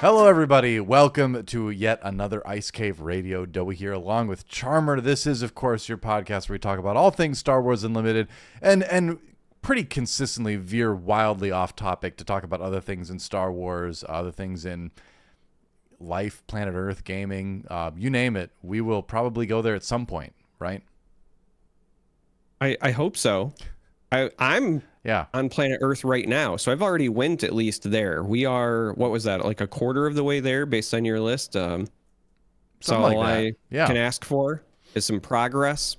Hello, everybody. Welcome to yet another Ice Cave Radio. Doa here, along with Charmer. This is, of course, your podcast where we talk about all things Star Wars Unlimited and pretty consistently veer wildly off topic to talk about other things in Star Wars, other things in life, planet Earth, gaming, you name it. We will probably go there at some point, right? I hope so. I'm on planet Earth right now, so I've already went at least there. We are, what was that, like a quarter of the way there based on your list? So all I can ask for is some progress.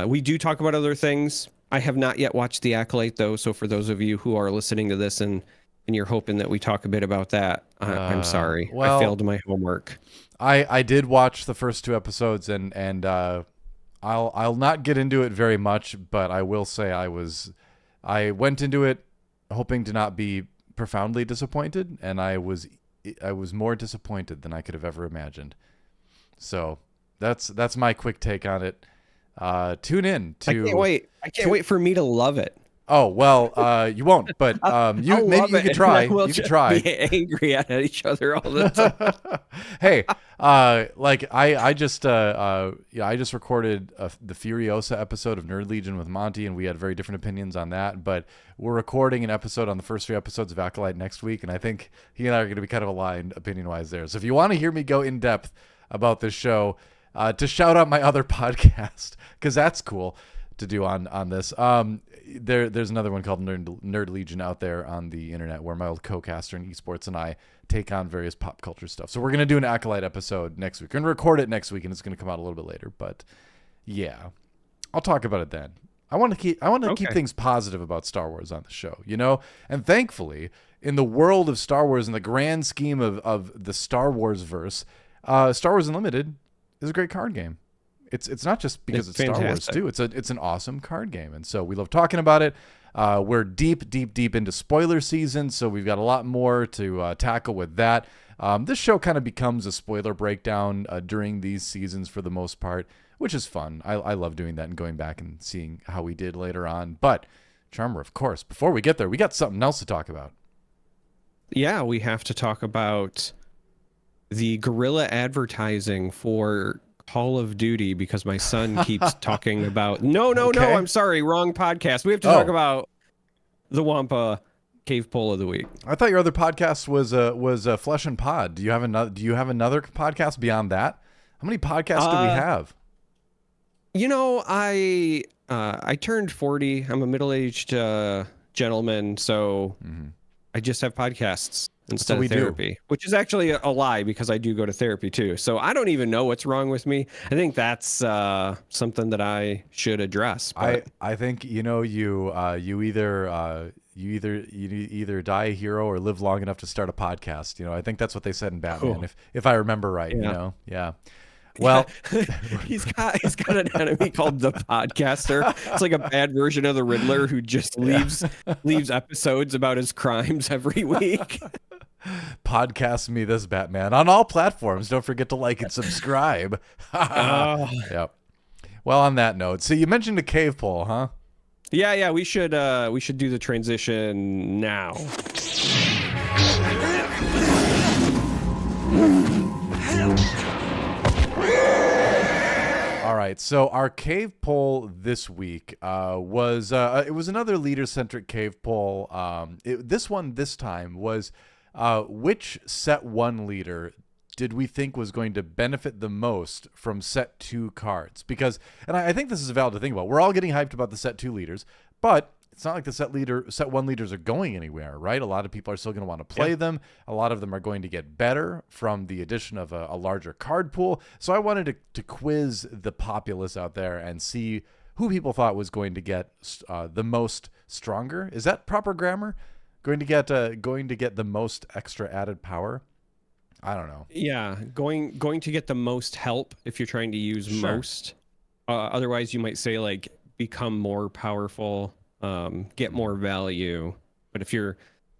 We do talk about other things. I have not yet watched The Acolyte, though, so for those of you who are listening to this and you're hoping that we talk a bit about that, I'm sorry. Well, I failed my homework. I did watch the first two episodes, and I'll not get into it very much, but I will say I went into it hoping to not be profoundly disappointed, and I was more disappointed than I could have ever imagined. So that's my quick take on it. Tune in to. I can't wait for me to love it. Oh, well, you won't, but you could try. You could try. Be angry at each other all the time. Hey, I just recorded the Furiosa episode of Nerd Legion with Monty, and we had very different opinions on that. But we're recording an episode on the first 3 episodes of Acolyte next week, and I think he and I are going to be kind of aligned opinion-wise there. So if you want to hear me go in depth about this show, to shout out my other podcast, because that's cool to do on this. There's another one called Nerd Legion out there on the internet where my old co-caster in esports and I take on various pop culture stuff. So we're going to do an Acolyte episode next week. We're going to record it next week, and it's going to come out a little bit later. But yeah, I'll talk about it then. I want to keep things positive about Star Wars on the show, you know? And thankfully, in the world of Star Wars, in the grand scheme of the Star Wars verse, Star Wars Unlimited is a great card game. It's not just because it's Star Wars too. It's an awesome card game, and so we love talking about it. We're deep into spoiler season, so we've got a lot more to tackle with that. This show kind of becomes a spoiler breakdown during these seasons for the most part, which is fun. I love doing that and going back and seeing how we did later on. But Charmer, of course, before we get there, we got something else to talk about. Yeah, we have to talk about the guerrilla advertising for Call of Duty, because my son keeps talking about no, I'm sorry, wrong podcast. We have to talk about the Wampa Cave Poll of the Week. I thought your other podcast was Flesh and Pod. Do you have another podcast beyond that? How many podcasts do we have? You know, I turned 40. I'm a middle-aged gentleman, so I just have podcasts instead of therapy, which is actually a lie, because I do go to therapy too. So I don't even know what's wrong with me. I think that's something that I should address. But I think, you know, you either die a hero or live long enough to start a podcast. You know, I think that's what they said in Batman, if I remember right. Yeah. You know, yeah. Well, he's got an enemy called the Podcaster. It's like a bad version of the Riddler who just leaves episodes about his crimes every week. Podcast me this, Batman, on all platforms. Don't forget to like and subscribe. Yep. Well, on that note, so you mentioned a cave poll, huh? Yeah. We should do the transition now. All right, so our cave poll this week was another leader-centric cave poll. This time was which set 1 leader did we think was going to benefit the most from set 2 cards? Because, and I think this is valid to think about, we're all getting hyped about the set 2 leaders, but it's not like the set 1 leaders are going anywhere, right? A lot of people are still going to want to play them. A lot of them are going to get better from the addition of a larger card pool. So I wanted to quiz the populace out there and see who people thought was going to get the most stronger. Is that proper grammar? Going to get the most extra added power? I don't know. Yeah, going to get the most help if you're trying to use most. Otherwise, you might say like become more powerful. Get more value. But if you're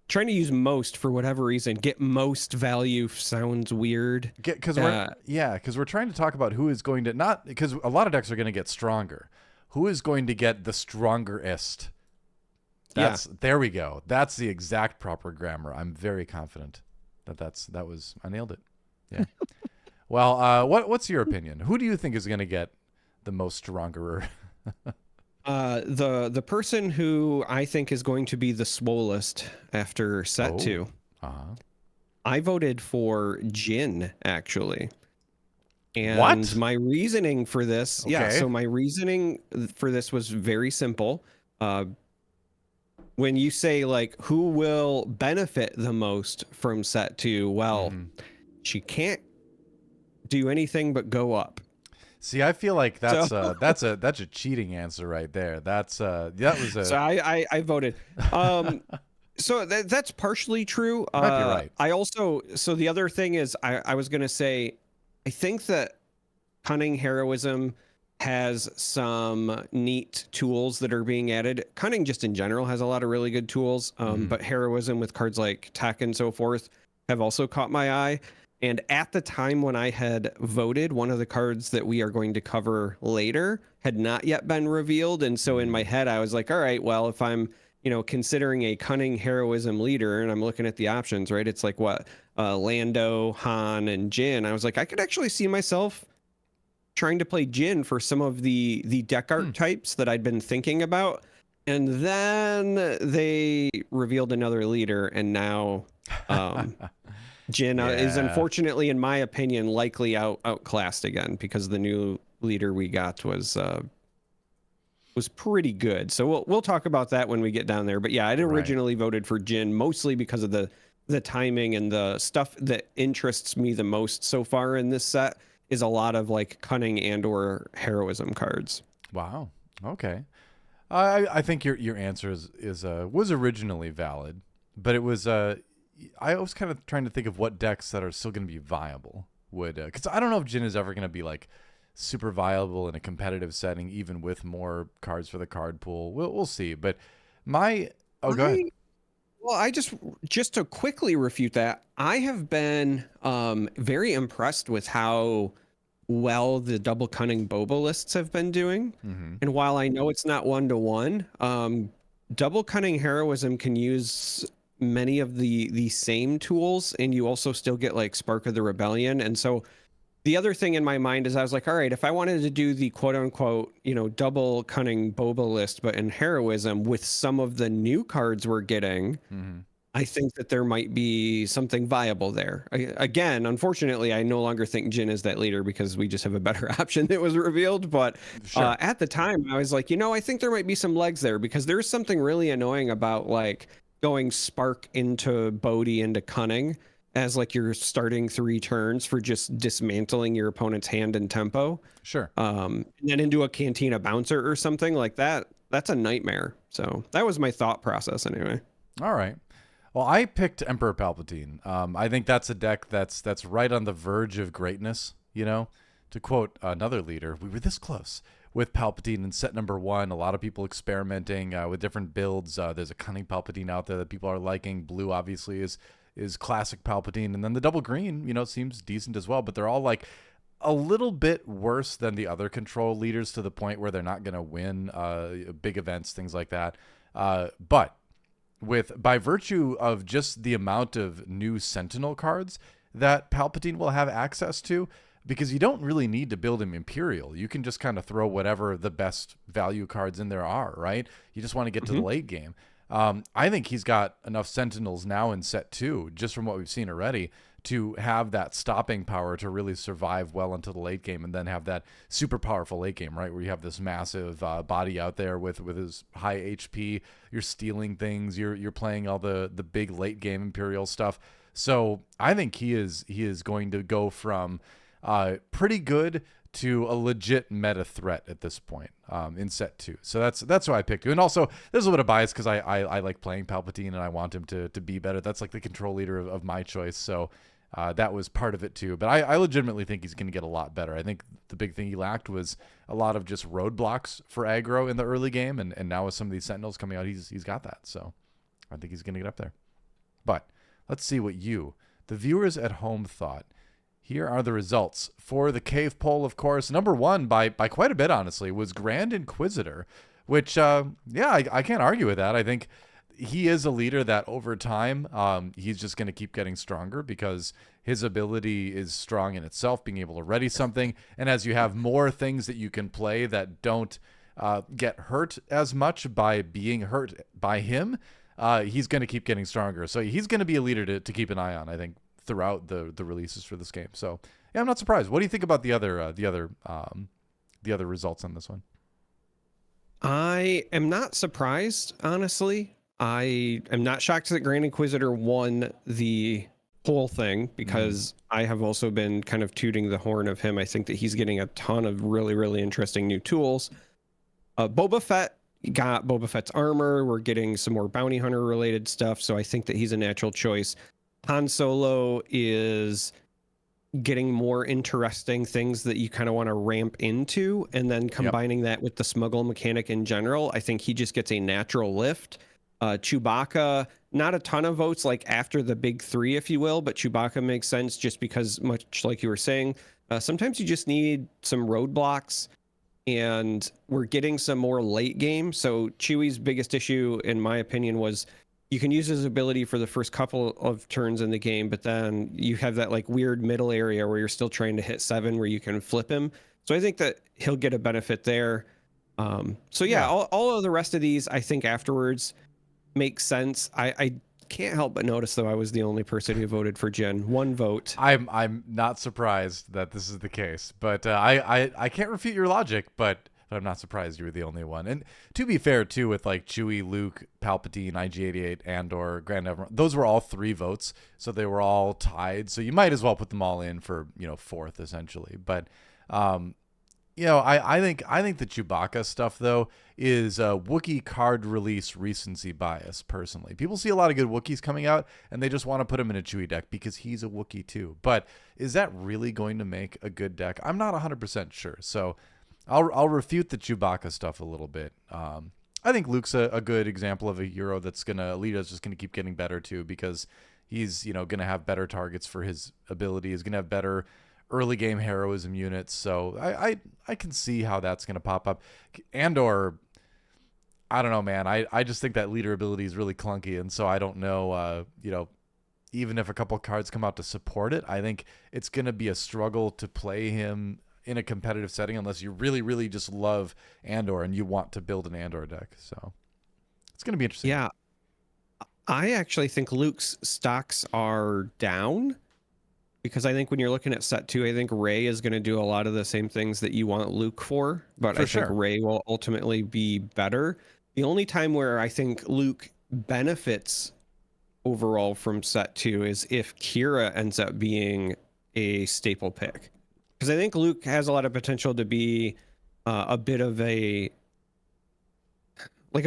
trying to use most for whatever reason, get most value sounds weird. Because we're trying to talk about who is going to not, because a lot of decks are going to get stronger. Who is going to get the strongerest? There we go. That's the exact proper grammar. I'm very confident. I nailed it. Yeah. Well, what's your opinion? Who do you think is going to get the most stronger? The person who I think is going to be the swollest after set 2. I voted for Jin, actually. And what? My reasoning for this, so my reasoning for this was very simple. When you say like who will benefit the most from set 2, well, she can't do anything but go up. See, I feel like that's a cheating answer right there. So I voted. So that's partially true. Might be right. So the other thing is I was gonna say, I think that Cunning Heroism has some neat tools that are being added. Cunning just in general has a lot of really good tools, but Heroism with cards like Tech and so forth have also caught my eye. And at the time when I had voted, one of the cards that we are going to cover later had not yet been revealed. And so in my head, I was like, all right, well, if I'm, considering a Cunning Heroism leader and I'm looking at the options, right? It's like Lando, Han, and Jin. I was like, I could actually see myself trying to play Jin for some of the deck art types that I'd been thinking about. And then they revealed another leader, and now Jin is unfortunately, in my opinion, likely outclassed again because the new leader we got was pretty good. So we'll talk about that when we get down there. But yeah, I'd originally voted for Jin mostly because of the timing, and the stuff that interests me the most so far in this set is a lot of like Cunning and or Heroism cards. Wow. Okay. I think your answer was originally valid, but it was I was kind of trying to think of what decks that are still going to be viable because I don't know if Jin is ever going to be like super viable in a competitive setting, even with more cards for the card pool. We'll see. But go ahead. Well, I just to quickly refute that, I have been very impressed with how well the double Cunning Boba lists have been doing. And while I know it's not 1-to-1, double Cunning Heroism can use many of the same tools, and you also still get like Spark of the Rebellion. And so the other thing in my mind is I was like, all right, if I wanted to do the quote unquote, double Cunning Boba list, but in Heroism with some of the new cards we're getting, I think that there might be something viable there. Again, unfortunately, I no longer think Jin is that leader because we just have a better option that was revealed. But at the time, I was like, I think there might be some legs there because there's something really annoying about like going Spark into Bodhi into Cunning as like your starting 3 turns for just dismantling your opponent's hand and tempo. Sure. And then into a Cantina Bouncer or something like that. That's a nightmare. So that was my thought process anyway. All right. Well, I picked Emperor Palpatine. I think that's a deck that's right on the verge of greatness. To quote another leader, we were this close with Palpatine in set number 1. A lot of people experimenting with different builds. There's a Cunning Palpatine out there that people are liking. Blue obviously is classic Palpatine, and then the double green, seems decent as well. But they're all like a little bit worse than the other control leaders to the point where they're not going to win big events, things like that. But by virtue of just the amount of new Sentinel cards that Palpatine will have access to, because you don't really need to build him Imperial. You can just kind of throw whatever the best value cards in there are, right? You just want to get to the late game. I think he's got enough Sentinels now in set 2, just from what we've seen already, to have that stopping power to really survive well into the late game, and then have that super powerful late game, right? Where you have this massive body out there with his high HP. You're stealing things. You're playing all the big late game Imperial stuff. So I think he is going to go from pretty good to a legit meta threat at this point in set 2. So that's why I picked him. And also there's a little bit of bias because I like playing Palpatine and I want him to be better. That's like the control leader of my choice. So that was part of it too. But I legitimately think he's going to get a lot better. I think the big thing he lacked was a lot of just roadblocks for aggro in the early game. And now with some of these Sentinels coming out, he's got that. So I think he's going to get up there. But let's see what the viewers at home, thought. Here are the results for the cave poll, of course. Number 1 by quite a bit, honestly, was Grand Inquisitor, which, I can't argue with that. I think he is a leader that over time, he's just going to keep getting stronger because his ability is strong in itself, being able to ready something. And as you have more things that you can play that don't get hurt as much by being hurt by him, he's going to keep getting stronger. So he's going to be a leader to keep an eye on, I think, throughout the releases for this game. So yeah, I'm not surprised. What do you think about the other results on this one? I am not surprised, honestly. I am not shocked that Grand Inquisitor won the whole thing because I have also been kind of tooting the horn of him. I think that he's getting a ton of really, really interesting new tools. Boba Fett got Boba Fett's armor. We're getting some more bounty hunter related stuff. So I think that he's a natural choice. Han Solo is getting more interesting things that you kind of want to ramp into, and then combining that with the smuggle mechanic in general, I think he just gets a natural lift. Chewbacca, not a ton of votes like after the big three, if you will, but Chewbacca makes sense just because, much like you were saying, sometimes you just need some roadblocks, and we're getting some more late game. So Chewie's biggest issue, in my opinion, was you can use his ability for the first couple of turns in the game, but then you have that like weird middle area where you're still trying to hit 7 where you can flip him. So I think that he'll get a benefit there. So yeah, all of the rest of these, I think afterwards makes sense. I can't help but notice, though, I was the only person who voted for Jin. 1 vote. I'm not surprised that this is the case, but I can't refute your logic, but I'm not surprised you were the only one. And to be fair, too, with like Chewie, Luke, Palpatine, IG-88, Andor, Grand Admiral, those were all 3 votes, so they were all tied. So you might as well put them all in for 4th essentially. But I think the Chewbacca stuff though is Wookiee card release recency bias. Personally, people see a lot of good Wookiees coming out and they just want to put him in a Chewie deck because he's a Wookiee too. But is that really going to make a good deck? I'm not 100% sure. So I'll refute the Chewbacca stuff a little bit. I think Luke's a good example of a hero that's gonna lead us, just gonna keep getting better too, because he's gonna have better targets for his ability. He's gonna have better early game heroism units. So I can see how that's gonna pop up. Andor, I don't know, man. I just think that leader ability is really clunky, and so I don't know. Even if a couple cards come out to support it, I think it's gonna be a struggle to play him in a competitive setting unless you really, really just love Andor and you want to build an Andor deck. So it's going to be interesting. Yeah. I actually think Luke's stocks are down because I think when you're looking at set 2, I think Rey is going to do a lot of the same things that you want Luke for, but I think Rey will ultimately be better. The only time where I think Luke benefits overall from set 2 is if Kira ends up being a staple pick. Because I think Luke has a lot of potential to be a bit of a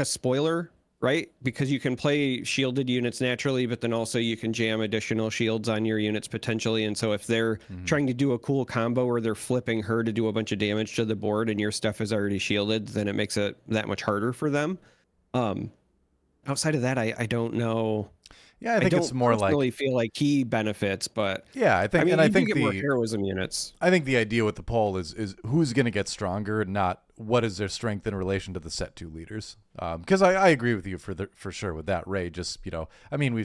spoiler, right? Because you can play shielded units naturally, but then also you can jam additional shields on your units potentially. And so if they're trying to do a cool combo where they're flipping her to do a bunch of damage to the board and your stuff is already shielded, then it makes it that much harder for them. Outside of that, I don't know. Yeah, I think it's more like, really feel like he benefits, but yeah, I think, I think get more heroism units. I think the idea with the poll is who's going to get stronger, not what is their strength in relation to the set 2 leaders. Because I agree with you for sure with that. Rey just we've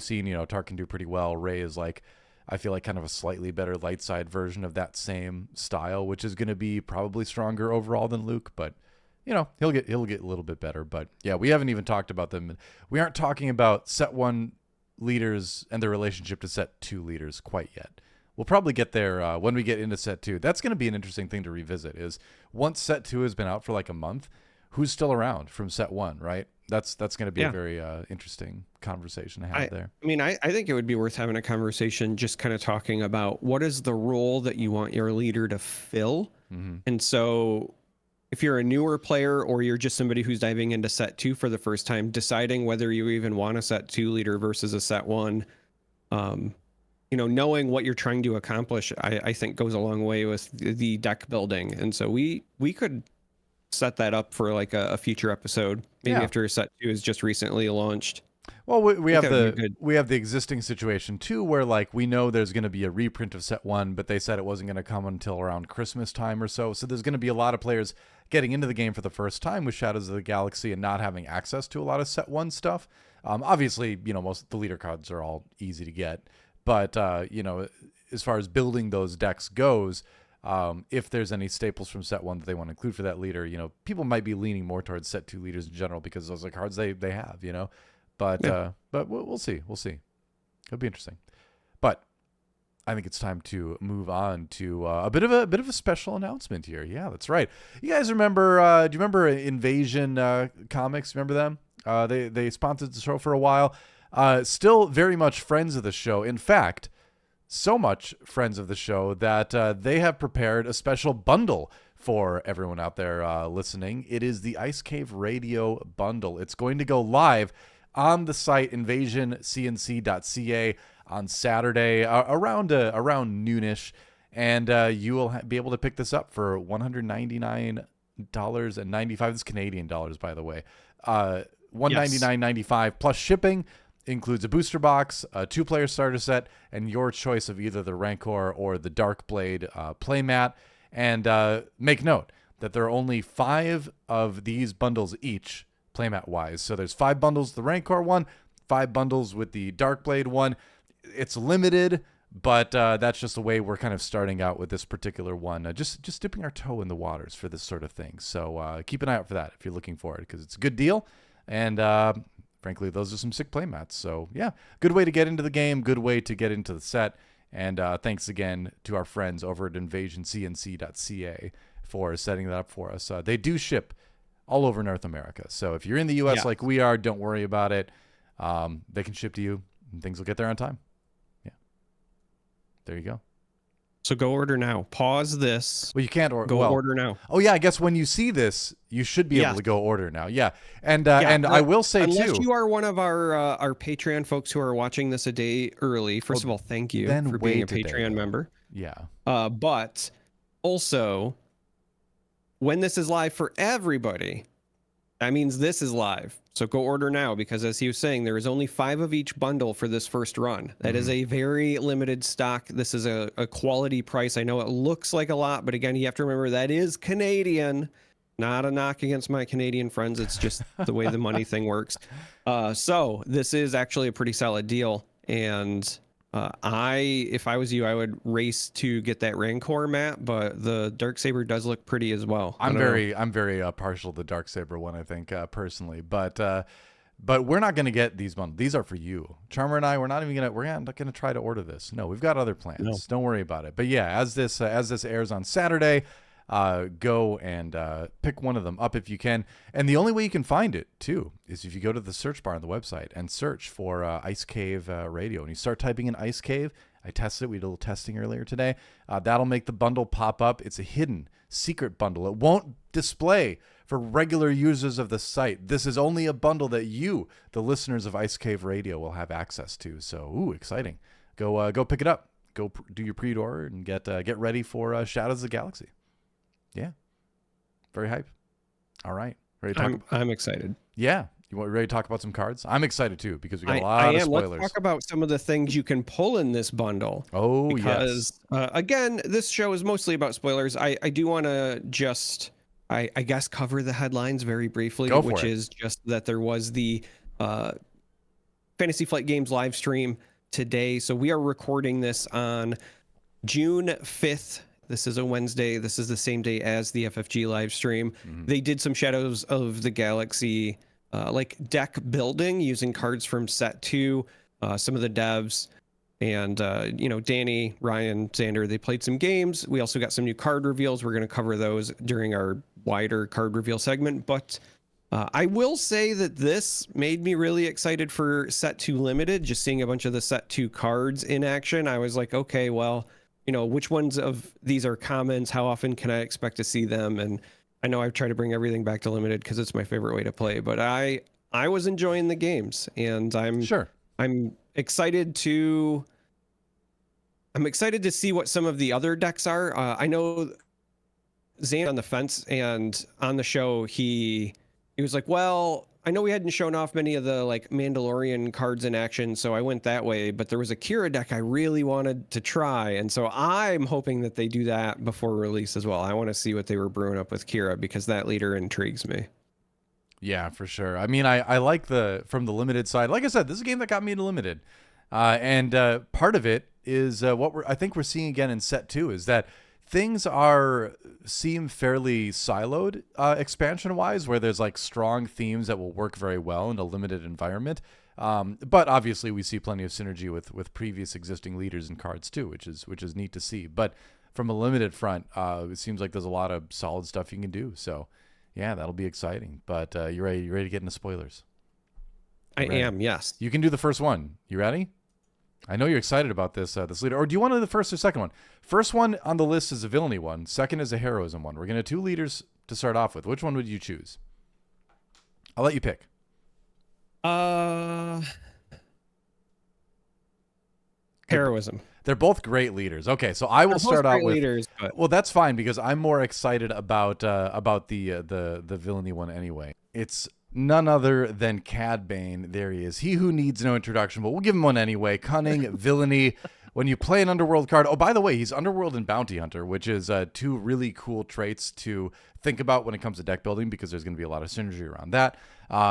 seen Tarkin do pretty well. Rey is like, I feel like kind of a slightly better light side version of that same style, which is going to be probably stronger overall than Luke, but he'll get a little bit better. But yeah, we haven't even talked about them. We aren't talking about set 1 leaders and their relationship to set 2 leaders quite yet. We'll probably get there when we get into set 2. That's going to be an interesting thing to revisit, is once set 2 has been out for like a month, who's still around from set 1, right? That's going to be a very interesting conversation to have there. I think it would be worth having a conversation just kind of talking about what is the role that you want your leader to fill. And so if you're a newer player or you're just somebody who's diving into set 2 for the first time, deciding whether you even want a set 2 leader versus a set 1, knowing what you're trying to accomplish, I think goes a long way with the deck building. And so we could set that up for like a future episode, maybe after set 2 is just recently launched. Well, we have the existing situation too, where like we know there's going to be a reprint of set 1, but they said it wasn't going to come until around Christmas time or so. So there's going to be a lot of players getting into the game for the first time with Shadows of the Galaxy and not having access to a lot of set 1 stuff. Obviously, most of the leader cards are all easy to get, but as far as building those decks goes, if there's any staples from set 1 that they want to include for that leader, people might be leaning more towards set 2 leaders in general because those are cards they have, but we'll see. It'll be interesting. But I think it's time to move on to a bit of a special announcement here. Yeah, that's right. You guys remember? Do you remember Invasion Comics? Remember them? They sponsored the show for a while. Still very much friends of the show. In fact, so much friends of the show that they have prepared a special bundle for everyone out there listening. It is the Ice Cave Radio bundle. It's going to go live on the site invasioncnc.ca on Saturday around noonish, and you will be able to pick this up for $199.95. This is Canadian dollars, by the way. $199.95 plus shipping. Includes a booster box, a 2-player starter set, and your choice of either the Rancor or the Darkblade playmat. And make note that there are only 5 of these bundles each, playmat-wise. So there's 5 bundles with the Rancor one, 5 bundles with the Darkblade one. It's limited, but that's just the way we're kind of starting out with this particular one. Just dipping our toe in the waters for this sort of thing. So keep an eye out for that if you're looking for it, because it's a good deal. And frankly, those are some sick playmats. So yeah, good way to get into the game, good way to get into the set. And thanks again to our friends over at invasioncnc.ca for setting that up for us. They do ship all over North America. So if you're in the U.S. like we are, don't worry about it. They can ship to you and things will get there on time. Yeah. There you go. So go order now. Pause this. Well, you can't order. Go order now. Oh yeah, I guess when you see this, you should be able to go order now. Yeah, and I will say unless you are one of our Patreon folks who are watching this a day early. First of all, thank you for being a Patreon member. Yeah. But also, when this is live for everybody, that means this is live. So go order now, because as he was saying, there is only 5 of each bundle for this first run. That is a very limited stock. This is a quality price. I know it looks like a lot, but again, you have to remember that is Canadian. Not a knock against my Canadian friends. It's just the way the money thing works. So this is actually a pretty solid deal. And if I was you, I would race to get that Rancor mat, but the Darksaber does look pretty as well. I'm very partial to the Darksaber one, I think, personally, but we're not going to get these bundles. These are for you. Charmer and I, we're not going to try to order this. No, we've got other plans. No. Don't worry about it. But yeah, as this airs on Saturday, go and pick one of them up if you can. And the only way you can find it too is if you go to the search bar on the website and search for Ice Cave Radio, and you start typing in Ice Cave. I tested it. We did a little testing earlier today. That'll make the bundle pop up. It's a hidden secret bundle. It won't display for regular users of the site. This is only a bundle that you, the listeners of Ice Cave Radio, will have access to. So, exciting. Go pick it up. Go do your pre-order and get ready for Shadows of the Galaxy. Yeah. Very hype. All right. Ready to talk I'm excited. Yeah. Ready to talk about some cards? I'm excited too, because we got a lot of spoilers. Let's talk about some of the things you can pull in this bundle. Oh, because, again, this show is mostly about spoilers. I do want to just, I guess, cover the headlines very briefly, which is just that there was the Fantasy Flight Games live stream today. So we are recording this on June 5th. This is a Wednesday. This is the same day as the FFG live stream. Mm-hmm. They did some Shadows of the Galaxy like deck building using cards from set 2. Some of the devs and Danny, Ryan, Xander, they played some games. We also got some new card reveals. We're going to cover those during our wider card reveal segment. But I will say that this made me really excited for set 2 limited. Just seeing a bunch of the set 2 cards in action, I was like, okay, well, which ones of these are commons? How often can I expect to see them? And I know I've tried to bring everything back to limited because it's my favorite way to play, but I was enjoying the games, and I'm excited to see what some of the other decks are. I know Zane on the fence, and on the show he was like, well, I know we hadn't shown off many of the like Mandalorian cards in action, so I went that way, but there was a Kira deck I really wanted to try, and so I'm hoping that they do that before release as well. I want to see what they were brewing up with Kira, because that leader intrigues me. Yeah, for sure. I mean, I like from the limited side. Like I said, this is a game that got me into limited. And part of it is I think we're seeing again in set 2 is that things seem fairly siloed expansion wise, where there's like strong themes that will work very well in a limited environment. But obviously we see plenty of synergy with previous existing leaders and cards too, which is neat to see. But from a limited front, it seems like there's a lot of solid stuff you can do. So yeah, that'll be exciting. But you ready to get into spoilers? I am, yes. You can do the first one. You ready? I know you're excited about this leader. Or do you want to do the first or second one? First one on the list is a villainy one. Second is a heroism one. We're going to have 2 leaders to start off with. Which one would you choose? I'll let you pick. Heroism. They're both great leaders. Okay, so I will start out with leaders, but... Well, that's fine because I'm more excited about the villainy one anyway. It's none other than Cad Bane. There he is. He who needs no introduction, but we'll give him one anyway. Cunning, villainy. When you play an Underworld card, oh, by the way, he's Underworld and Bounty Hunter, which is 2 really cool traits to think about when it comes to deck building, because there's going to be a lot of synergy around that.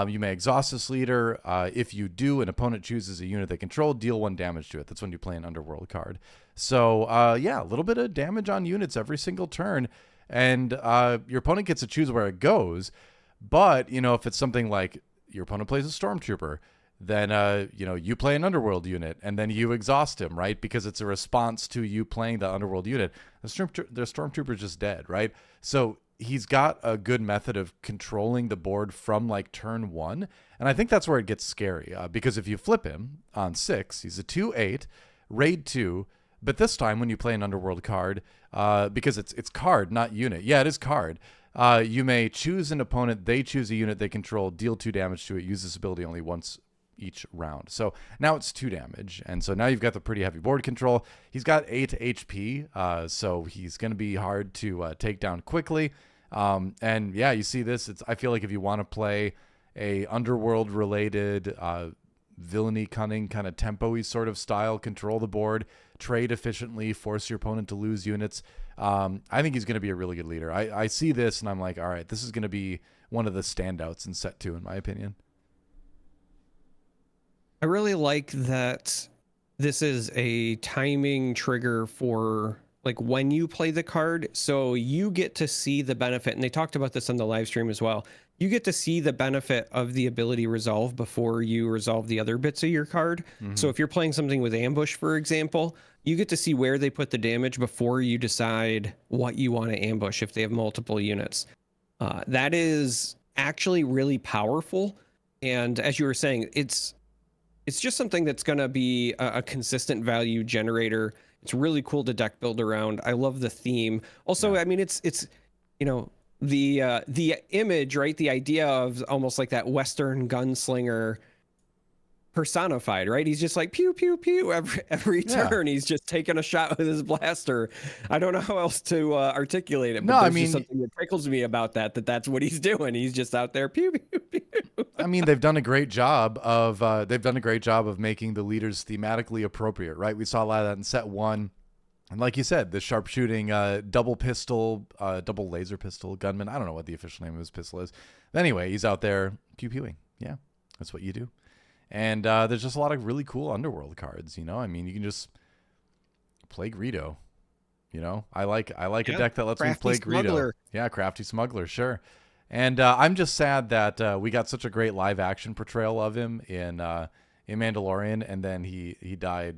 You may exhaust this leader. If you do, an opponent chooses a unit they control, deal 1 damage to it. That's when you play an Underworld card. So, yeah, a little bit of damage on units every single turn, and your opponent gets to choose where it goes. But, if it's something like your opponent plays a Stormtrooper, then, you play an Underworld unit, and then you exhaust him, right? Because it's a response to you playing the Underworld unit. The Stormtrooper is just dead, right? So he's got a good method of controlling the board from, like, turn 1. And I think that's where it gets scary, because if you flip him on 6, he's a 2/8, raid 2, but this time when you play an Underworld card, because it's card, not unit. Yeah, it is card. You may choose an opponent, they choose a unit they control, deal 2 damage to it, use this ability only once each round. So now it's 2 damage, and so now you've got the pretty heavy board control. He's got 8 HP, so he's going to be hard to take down quickly. And yeah, you see this. I feel like if you want to play a Underworld related villainy, cunning, kind of tempo-y sort of style, control the board, trade efficiently, force your opponent to lose units, I think he's going to be a really good leader. I see this and I'm like, all right, this is going to be one of the standouts in set 2 in my opinion. I really like that this is a timing trigger for like when you play the card, so you get to see the benefit, and they talked about this on the live stream as well. You get to see the benefit of the ability resolve before you resolve the other bits of your card. Mm-hmm. So if you're playing something with ambush, for example, you get to see where they put the damage before you decide what you want to ambush if they have multiple units. That is actually really powerful, and as you were saying, it's just something that's going to be a consistent value generator. It's really cool to deck build around. I love the theme. Also, yeah. I mean, it's the image, right? The idea of almost like that Western gunslinger personified, right? He's just like pew pew pew every turn. He's just taking a shot with his blaster. I don't know how else to articulate it, but there's just something that tickles me about that's what he's doing. He's just out there pew pew pew. I mean, they've done a great job of making the leaders thematically appropriate, right? We saw a lot of that in set 1. And like you said, the sharpshooting double laser pistol gunman. I don't know what the official name of his pistol is. Anyway, he's out there pew-pewing. Yeah, that's what you do. And there's just a lot of really cool Underworld cards, I mean, you can just play Greedo. I like a deck that lets me play Greedo. Yeah, Crafty Smuggler, sure. And I'm just sad that we got such a great live action portrayal of him in Mandalorian, and then he died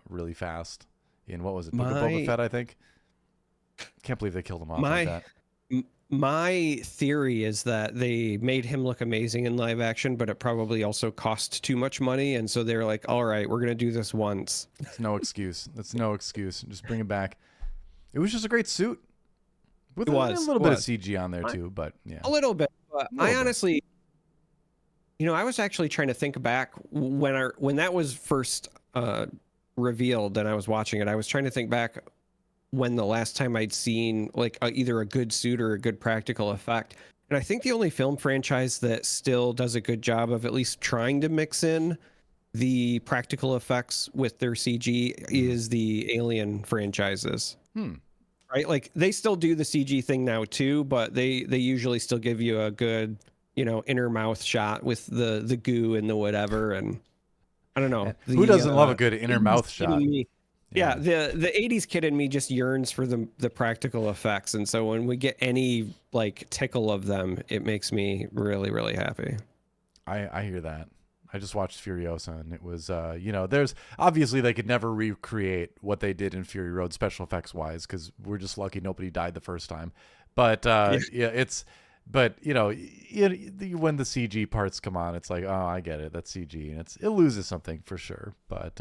really fast in, what was it, Book of Boba Fett, I think. Can't believe they killed him off like that. My theory is that they made him look amazing in live action, but it probably also cost too much money, and so they're like, all right, we're going to do this once. That's no excuse. Just bring him back. It was just a great suit. With a little bit of CG on there too, but yeah. A little bit. Honestly, I was actually trying to think back when that was first revealed and I was watching it. I was trying to think back when the last time I'd seen like either a good suit or a good practical effect. And I think the only film franchise that still does a good job of at least trying to mix in the practical effects with their CG is the Alien franchises. Right? Like they still do the CG thing now too, but they usually still give you a good, inner mouth shot with the goo and the whatever. And I don't know. Who doesn't love a good inner mouth shot? Yeah, the 80s kid in me just yearns for the practical effects. And so when we get any like tickle of them, it makes me really, really happy. I hear that. I just watched Furiosa, and it was, there's obviously they could never recreate what they did in Fury Road special effects wise, because we're just lucky nobody died the first time. But when the CG parts come on, it's like, oh, I get it, that's CG, and it loses something for sure. But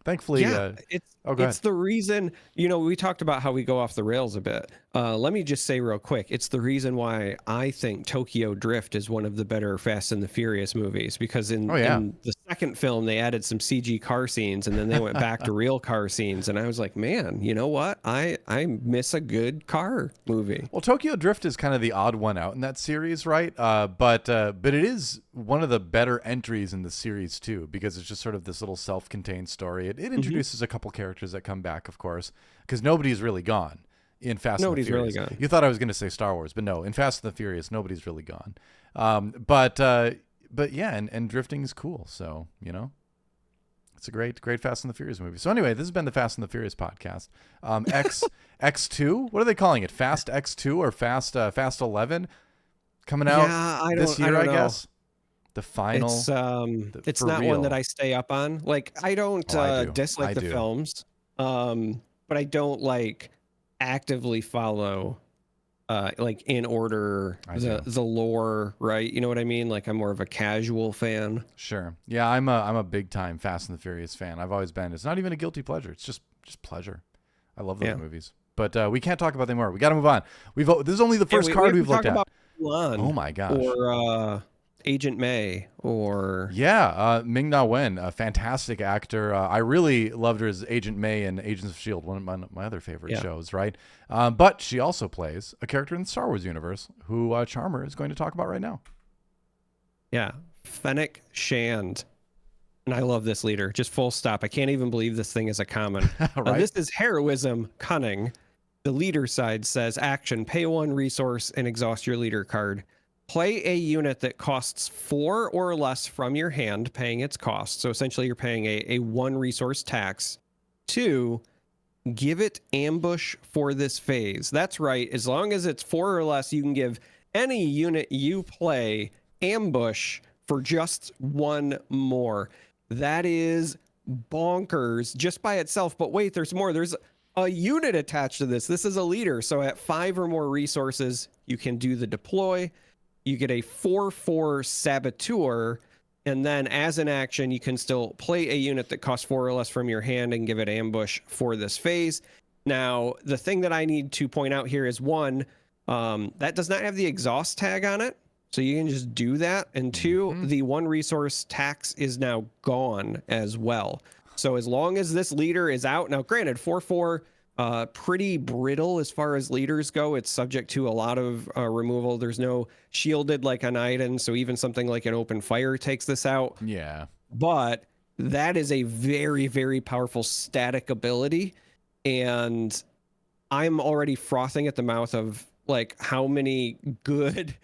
thankfully, it's the reason, we talked about how we go off the rails a bit. Let me just say real quick, it's the reason why I think Tokyo Drift is one of the better Fast and the Furious movies, because in the second film, they added some CG car scenes, and then they went back to real car scenes. And I was like, man, you know what? I miss a good car movie. Well, Tokyo Drift is kind of the odd one out in that series, right? But it is one of the better entries in the series too, because it's just sort of this little self-contained story. It introduces a couple characters that come back, of course, because nobody's really gone in Fast and the Furious. Really gone. You thought I was going to say Star Wars, but no, in Fast and the Furious, nobody's really gone. But yeah, and drifting is cool. So, it's a great Fast and the Furious movie. So anyway, this has been the Fast and the Furious podcast. X2, what are they calling it? Fast X2 or Fast 11 coming out this year, I guess. The final. It's not one that I stay up on. Like I don't dislike the films, but I don't actively follow like in order the lore, right? You know what I mean? Like I'm more of a casual fan. Sure. Yeah, I'm a big time Fast and the Furious fan. I've always been. It's not even a guilty pleasure. It's just pleasure. I love those movies. But we can't talk about them more. We got to move on. This is only the first card we've looked at. Oh my gosh. Or Agent May, or Ming-Na Wen, a fantastic actor. I really loved her as Agent May in Agents of S.H.I.E.L.D., one of my other favorite shows, right? But she also plays a character in the Star Wars universe who Charmer is going to talk about right now. Yeah, Fennec Shand. And I love this leader, just full stop. I can't even believe this thing is a common. Right? This is heroism, cunning. The leader side says, action, pay 1 resource and exhaust your leader card. Play a unit that costs 4 or less from your hand, paying its cost. So essentially you're paying a 1 resource tax. 2, give it ambush for this phase. That's right. As long as it's 4 or less, you can give any unit you play ambush for just 1 more. That is bonkers just by itself. But wait, there's more. There's a unit attached to this. This is a leader. So at 5 or more resources, you can do the deploy. You get a 4/4 Saboteur, and then as an action, you can still play a unit that costs 4 or less from your hand and give it ambush for this phase. Now, the thing that I need to point out here is 1, that does not have the exhaust tag on it, so you can just do that. And 2, the 1 resource tax is now gone as well. So as long as this leader is out, now granted, 4/4, pretty brittle as far as leaders go. It's subject to a lot of removal. There's no shielded like an Iden, so even something like an open fire takes this out. Yeah. But that is a very, very powerful static ability, and I'm already frothing at the mouth of like how many good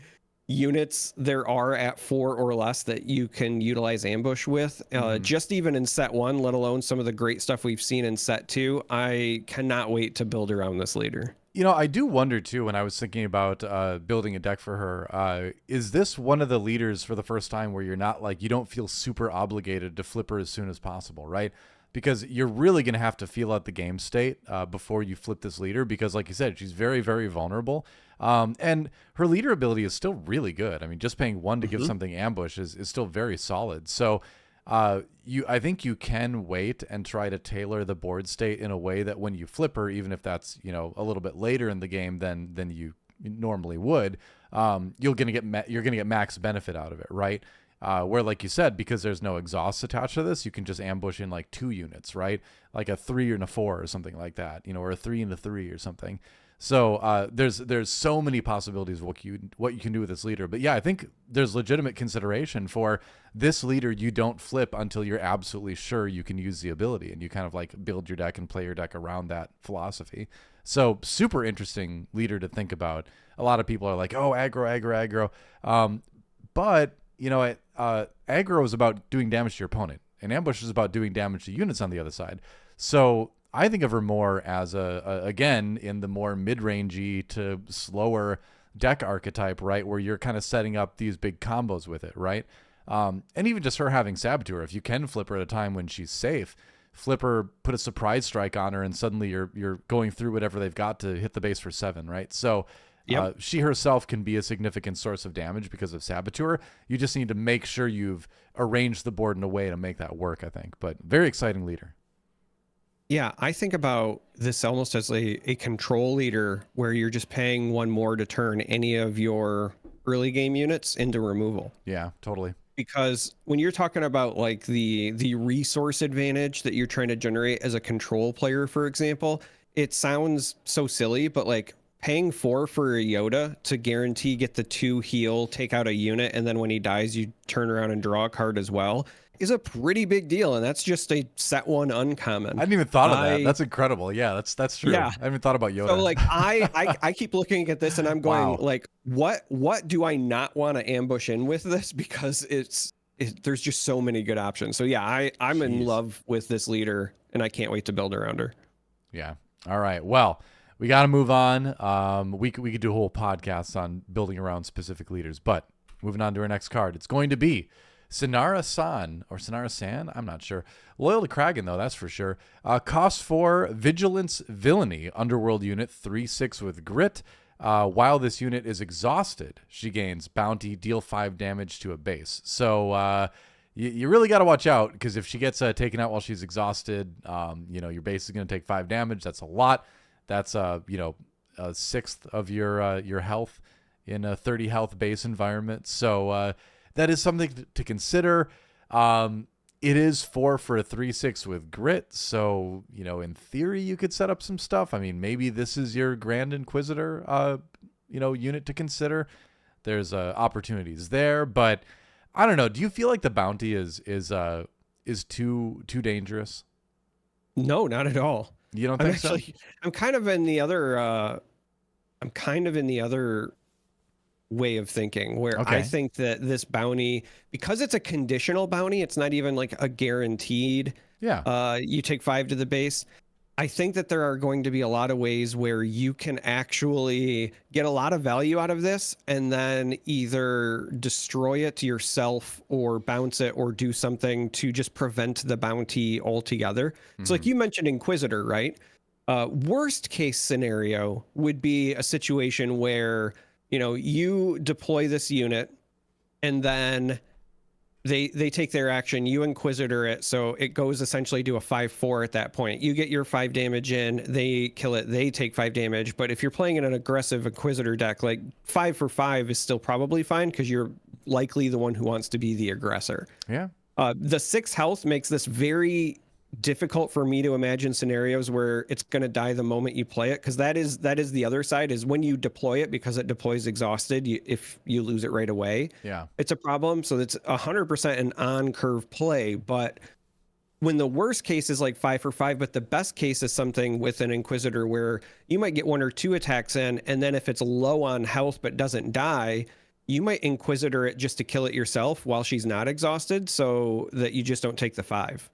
units there are at 4 or less that you can utilize ambush with, just even in set 1, let alone some of the great stuff we've seen in set 2. I cannot wait to build around this leader. I do wonder too, when I was thinking about building a deck for her, is this one of the leaders for the first time where you're not you don't feel super obligated to flip her as soon as possible, right? Because you're really going to have to feel out the game state before you flip this leader, because like you said, she's very, very vulnerable. And her leader ability is still really good. I mean, just paying 1 to give something ambush is still very solid. So I think you can wait and try to tailor the board state in a way that when you flip her, even if that's, a little bit later in the game than you normally would, you're going to get max benefit out of it, right? Where, like you said, because there's no exhaust attached to this, you can just ambush in 2 units, right? Like a 3 and a 4 or something like that, or a 3 and a 3 or something. So there's so many possibilities of what you can do with this leader. But yeah, I think there's legitimate consideration for this leader. You don't flip until you're absolutely sure you can use the ability, and you kind of like build your deck and play your deck around that philosophy. So super interesting leader to think about. A lot of people are like, oh, aggro. But you know, aggro is about doing damage to your opponent, and ambush is about doing damage to units on the other side. So I think of her more as again, in the more mid-rangey to slower deck archetype, right? Where you're kind of setting up these big combos with it, right? And even just her having Saboteur, if you can flip her at a time when she's safe, flip her, put a surprise strike on her, and suddenly you're going through whatever they've got to hit the base for 7, right? So she herself can be a significant source of damage because of Saboteur. You just need to make sure you've arranged the board in a way to make that work, I think. But very exciting leader. Yeah, I think about this almost as a control leader where you're just paying one more to turn any of your early game units into removal. Yeah, totally. Because when you're talking about like the resource advantage that you're trying to generate as a control player, for example, it sounds so silly, but like paying 4 for a Yoda to guarantee get the 2 heal, take out a unit, and then when he dies, you turn around and draw a card as well, is a pretty big deal, and that's just a set 1 uncommon. I hadn't even thought of that. That's incredible. Yeah, that's true. Yeah. I haven't thought about Yoda. So like I keep looking at this and I'm going like, what do I not want to ambush in with this? Because there's just so many good options. So yeah, I'm in love with this leader, and I can't wait to build around her. Yeah. All right. Well, we got to move on. We could do a whole podcast on building around specific leaders, but moving on to our next card, it's going to be Sinara-san or Sinara-san, I'm not sure. Loyal to Kragan, though, that's for sure. Cost 4, Vigilance Villainy, Underworld unit, 3/6 with Grit. While this unit is exhausted, she gains Bounty, deal 5 damage to a base. So you really got to watch out, because if she gets taken out while she's exhausted, your base is going to take 5 damage. That's a lot. That's a sixth of your health in a 30 health base environment. So that is something to consider. It is 4 for a 3/6 with Grit. So, in theory, you could set up some stuff. I mean, maybe this is your Grand Inquisitor, unit to consider. There's opportunities there, but I don't know. Do you feel like the Bounty is too dangerous? No, not at all. You don't think so? I'm kind of in the other way of thinking, where I think that this bounty, because it's a conditional bounty, it's not even like a guaranteed you take 5 to the base. I think that there are going to be a lot of ways where you can actually get a lot of value out of this and then either destroy it yourself or bounce it or do something to just prevent the bounty altogether. So like you mentioned Inquisitor, right? Worst case scenario would be a situation where you deploy this unit and then they take their action, you Inquisitor it, so it goes essentially to a 5/4 at that point. You get your 5 damage in, they kill it, they take 5 damage. But if you're playing in an aggressive Inquisitor deck, like 5 for 5 is still probably fine, because you're likely the one who wants to be the aggressor. Yeah. The 6 health makes this very difficult for me to imagine scenarios where it's going to die the moment you play it, because that is the other side, is when you deploy it, because it deploys exhausted, if you lose it right away, it's a problem. So it's 100% an on curve play. But when the worst case is like 5 for 5, but the best case is something with an Inquisitor where you might get 1 or 2 attacks in, and then if it's low on health but doesn't die, you might Inquisitor it just to kill it yourself while she's not exhausted, so that you just don't take the 5.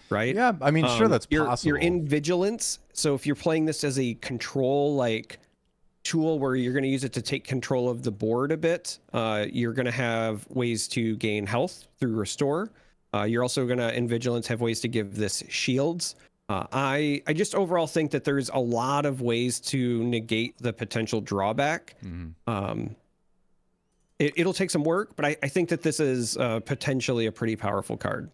Right? Yeah, I mean, sure, that's possible. You're in Vigilance, so if you're playing this as a control like tool where you're going to use it to take control of the board a bit, you're going to have ways to gain health through Restore. You're also going to, in Vigilance, have ways to give this shields. I just overall think that there's a lot of ways to negate the potential drawback. It'll take some work, but I think that this is potentially a pretty powerful card.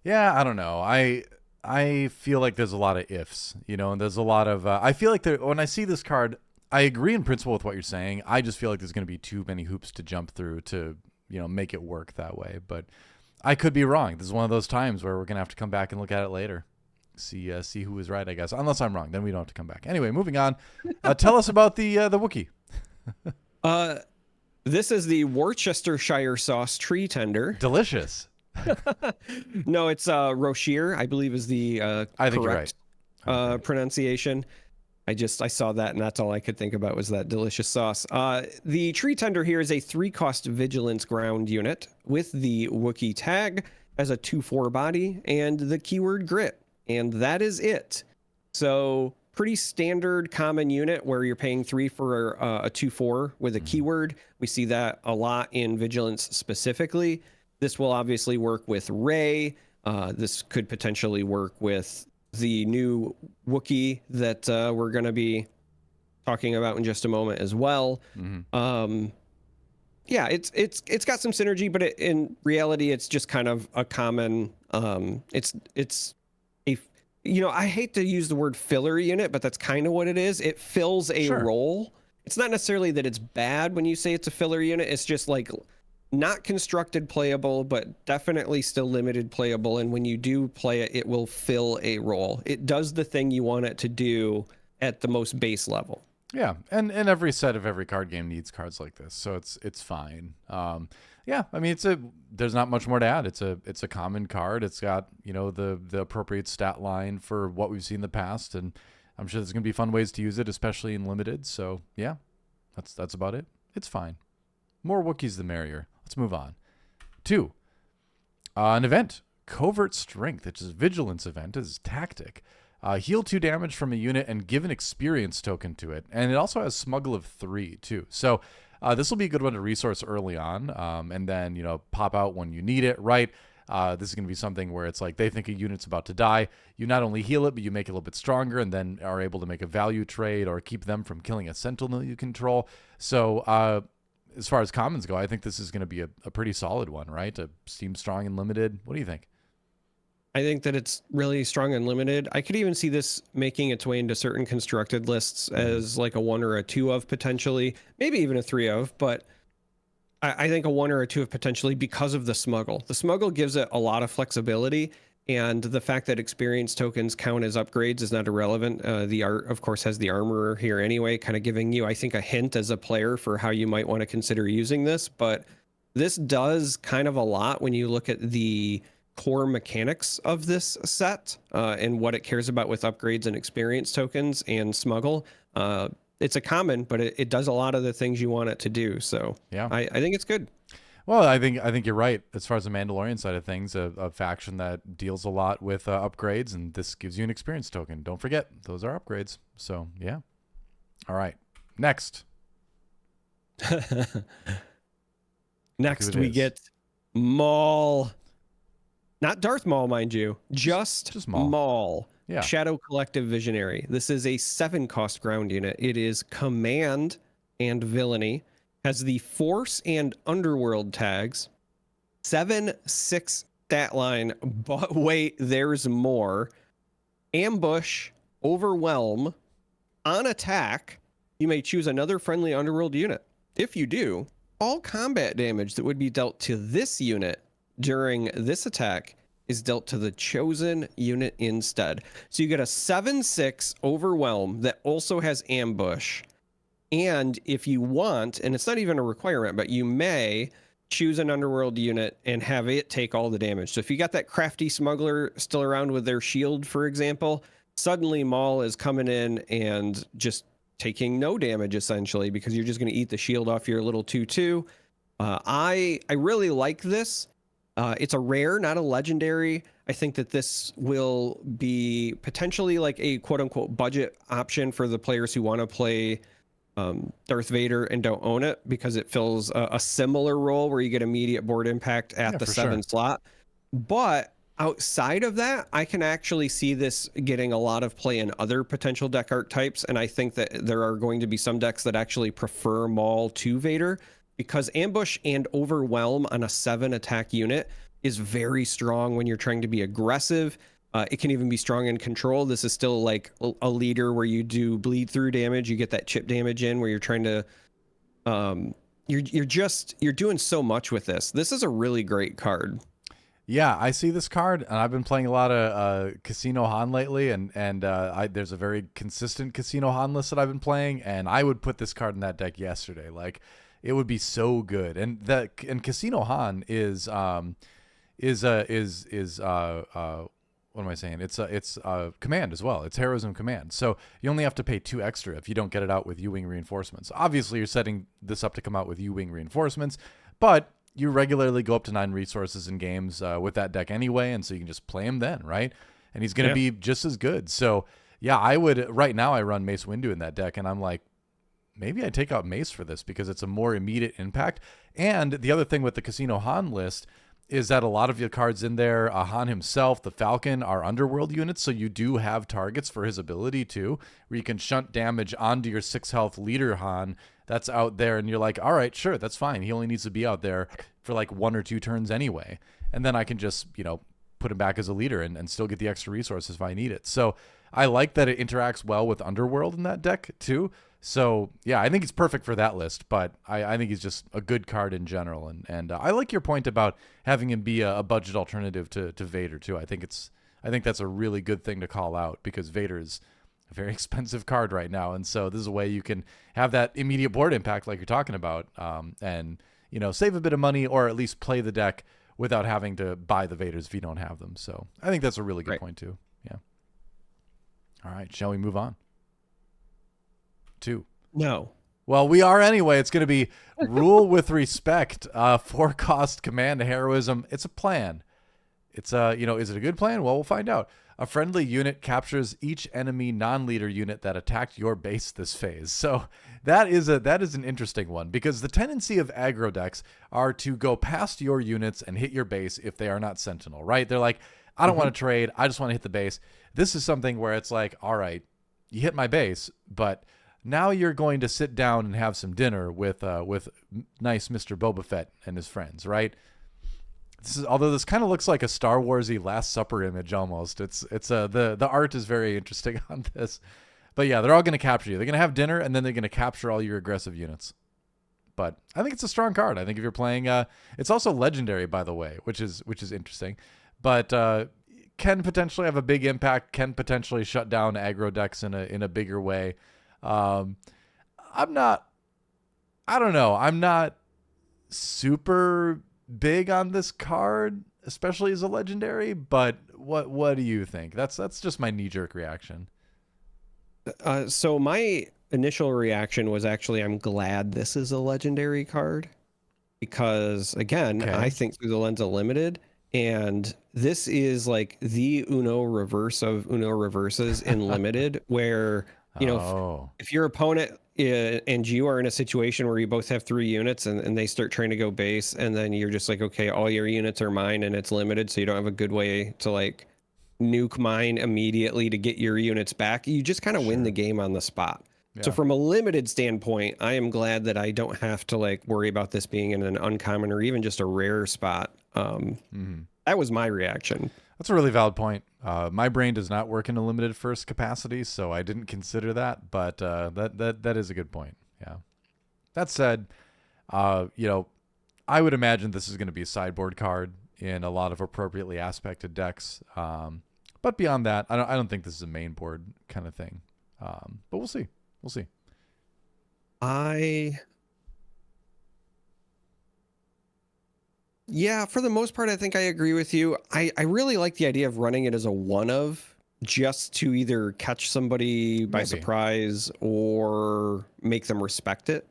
Yeah, I don't know. I feel like there's a lot of ifs, and there's a lot of I feel like when I see this card, I agree in principle with what you're saying. I just feel like there's going to be too many hoops to jump through to, make it work that way. But I could be wrong. This is one of those times where we're going to have to come back and look at it later. see who was right, I guess. Unless I'm wrong, then we don't have to come back. Anyway, moving on. Tell us about the Wookiee. This is the Worcestershire sauce tree tender. Delicious. No, it's Roshir, I believe is the I think correct you're right. pronunciation. I saw that, and that's all I could think about was that delicious sauce. The tree tender here is a 3-cost vigilance ground unit with the Wookiee tag as a 2/4 body and the keyword grit, and that is it. So pretty standard common unit where you're paying 3 for a 2/4 with a keyword. We see that a lot in vigilance specifically. This will obviously work with Rey. This could potentially work with the new Wookiee that we're going to be talking about in just a moment as well. Yeah, it's got some synergy, but in reality, it's just kind of a common. It's a, I hate to use the word filler unit, but that's kind of what it is. It fills a role. It's not necessarily that it's bad when you say it's a filler unit. It's just like not constructed playable, but definitely still limited playable. And when you do play it, it will fill a role. It does the thing you want it to do at the most base level. Yeah, and every set of every card game needs cards like this, so it's fine. Yeah, I mean there's not much more to add. It's a common card. It's got the appropriate stat line for what we've seen in the past, and I'm sure there's gonna be fun ways to use it, especially in limited. So yeah, that's about it. It's fine. More Wookiees the merrier. Let's move on. 2, an event, Covert Strength, which is a vigilance event, is tactic. Heal 2 damage from a unit and give an experience token to it. And it also has Smuggle of 3 too. So this will be a good one to resource early on, and then pop out when you need it, right? This is going to be something where it's like they think a unit's about to die. You not only heal it, but you make it a little bit stronger and then are able to make a value trade or keep them from killing a sentinel you control. So as far as commons go, I think this is going to be a pretty solid one, right? It seems strong and limited. What do you think? I think that it's really strong and limited. I could even see this making its way into certain constructed lists as like a 1 or a 2 of potentially, maybe even a 3 of, but I think a 1 or a 2 of potentially because of the smuggle. The smuggle gives it a lot of flexibility, and the fact that experience tokens count as upgrades is not irrelevant. The art, of course, has the armorer here anyway, kind of giving you, I think, a hint as a player for how you might want to consider using this, but this does kind of a lot when you look at the core mechanics of this set and what it cares about with upgrades and experience tokens and smuggle. It's a common, but it does a lot of the things you want it to do. So yeah, I think it's good. Well, I think you're right as far as the Mandalorian side of things, a faction that deals a lot with upgrades, and this gives you an experience token. Don't forget, those are upgrades. So yeah. All right, next. Next we get Maul. Not Darth Maul, mind you. Just Maul. Yeah. Shadow Collective Visionary. This is a 7-cost ground unit. It is Command and Villainy. Has the Force and Underworld tags. 7/6 stat line. But wait, there's more. Ambush, Overwhelm. On attack, you may choose another friendly Underworld unit. If you do, all combat damage that would be dealt to this unit during this attack is dealt to the chosen unit instead. So you get a 7/6 Overwhelm that also has Ambush. And if you want, and it's not even a requirement, but you may choose an Underworld unit and have it take all the damage. So if you got that crafty smuggler still around with their shield, for example, suddenly Maul is coming in and just taking no damage essentially because you're just going to eat the shield off your little 2/2. I really like this. It's a rare, not a legendary. I think that this will be potentially like a quote unquote budget option for the players who want to play Darth Vader and don't own it, because it fills a similar role where you get immediate board impact at the 7 slot. But outside of that, I can actually see this getting a lot of play in other potential deck archetypes. And I think that there are going to be some decks that actually prefer Maul to Vader, because Ambush and Overwhelm on a 7 attack unit is very strong when you're trying to be aggressive. It can even be strong in control. This is still like a leader where you do bleed through damage. You get that chip damage in where you're trying to, you're doing so much with this. This is a really great card. Yeah, I see this card, and I've been playing a lot of Casino Han lately, and there's a very consistent Casino Han list that I've been playing, and I would put this card in that deck yesterday. Like, it would be so good. And Casino Han is what am I saying? It's command as well. It's heroism command. So you only have to pay 2 extra if you don't get it out with U-Wing reinforcements. Obviously, you're setting this up to come out with U-Wing reinforcements, but you regularly go up to 9 resources in games with that deck anyway, and so you can just play him then, right? And he's going to be just as good. So, yeah, I would. Right now, I run Mace Windu in that deck, and I'm like, maybe I take out Mace for this because it's a more immediate impact. And the other thing with the Casino Han list is that a lot of your cards in there, Han himself, the Falcon, are underworld units, so you do have targets for his ability too, where you can shunt damage onto your 6 health leader Han that's out there, and you're like, all right, sure, that's fine. He only needs to be out there for like 1 or 2 turns anyway, and then I can just, put him back as a leader and still get the extra resources if I need it. So I like that it interacts well with underworld in that deck too. So, yeah, I think he's perfect for that list, but I think he's just a good card in general. And I like your point about having him be a budget alternative to Vader, too. I think that's a really good thing to call out because Vader is a very expensive card right now. And so this is a way you can have that immediate board impact like you're talking about and, save a bit of money or at least play the deck without having to buy the Vaders if you don't have them. So I think that's a really good point, too. Yeah. All right. Shall we move on? 2. No. Well, we are anyway. It's going to be rule with respect, 4-cost command heroism. It's a plan. It's is it a good plan? Well, we'll find out. A friendly unit captures each enemy non-leader unit that attacked your base this phase. So that is an interesting one because the tendency of aggro decks are to go past your units and hit your base if they are not Sentinel, right? They're like, I don't want to trade. I just want to hit the base. This is something where it's like, all right, you hit my base, but now you're going to sit down and have some dinner with nice Mr. Boba Fett and his friends, right? Although this kind of looks like a Star Wars-y Last Supper image almost. The art is very interesting on this. But yeah, they're all going to capture you. They're going to have dinner and then they're going to capture all your aggressive units. But I think it's a strong card. I think if you're playing, it's also legendary, by the way, which is interesting. But can potentially have a big impact. Can potentially shut down aggro decks in a bigger way. I'm not super big on this card, especially as a legendary, but what do you think? That's just my knee-jerk reaction. So my initial reaction was actually I'm glad this is a legendary card because again, I think through the lens of limited, and this is like the Uno reverse of Uno reverses in limited where if your opponent and you are in a situation where you both have 3 units and they start trying to go base and then you're just like, okay, all your units are mine and it's limited. So you don't have a good way to like nuke mine immediately to get your units back. You just kind of win the game on the spot. Yeah. So from a limited standpoint, I am glad that I don't have to like worry about this being in an uncommon or even just a rare spot. That was my reaction. That's a really valid point. My brain does not work in a limited first capacity, so I didn't consider that. But that is a good point. Yeah. That said, I would imagine this is going to be a sideboard card in a lot of appropriately aspected decks. But beyond that, I don't think this is a main board kind of thing. But we'll see. We'll see. Yeah, for the most part, I think I agree with you. I really like the idea of running it as a one of just to either catch somebody by surprise or make them respect it.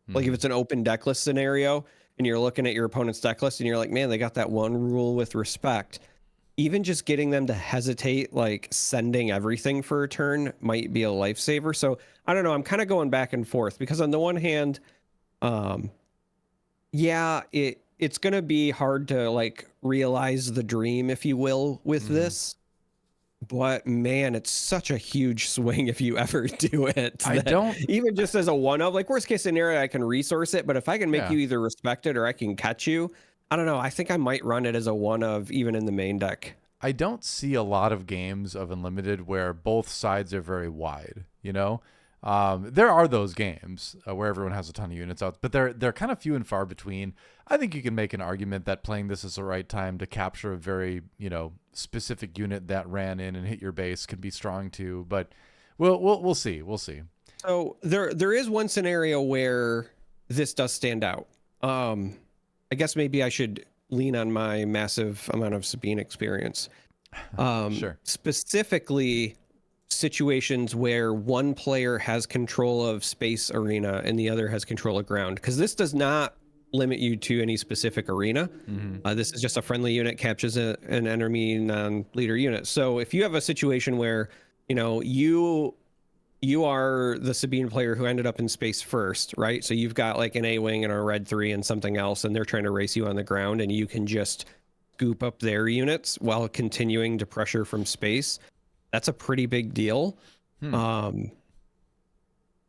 Like if it's an open deck list scenario and you're looking at your opponent's deck list and you're like, man, they got that one rule with respect. Even just getting them to hesitate, like sending everything for a turn might be a lifesaver. So I don't know. I'm kind of going back and forth because on the one hand, it's going to be hard to like realize the dream, if you will, with this. But man, it's such a huge swing if you ever do it. I don't even just as a one of like worst case scenario, I can resource it. But if I can make you either respect it or I can catch you, I don't know. I think I might run it as a one of even in the main deck. I don't see a lot of games of Unlimited where both sides are very wide, There are those games where everyone has a ton of units out, but they're kind of few and far between. I think you can make an argument that playing this is the right time to capture a very, specific unit that ran in and hit your base can be strong too. But we'll see. We'll see. So there is one scenario where this does stand out. I guess maybe I should lean on my massive amount of Sabine experience. Sure. Specifically, situations where one player has control of space arena and the other has control of ground, because this does not limit you to any specific arena. This is just a friendly unit captures an enemy non-leader unit. So if you have a situation where you are the Sabine player who ended up in space first, right? So you've got like an A-wing and a red 3 and something else, and they're trying to race you on the ground, and you can just scoop up their units while continuing to pressure from space. That's a pretty big deal.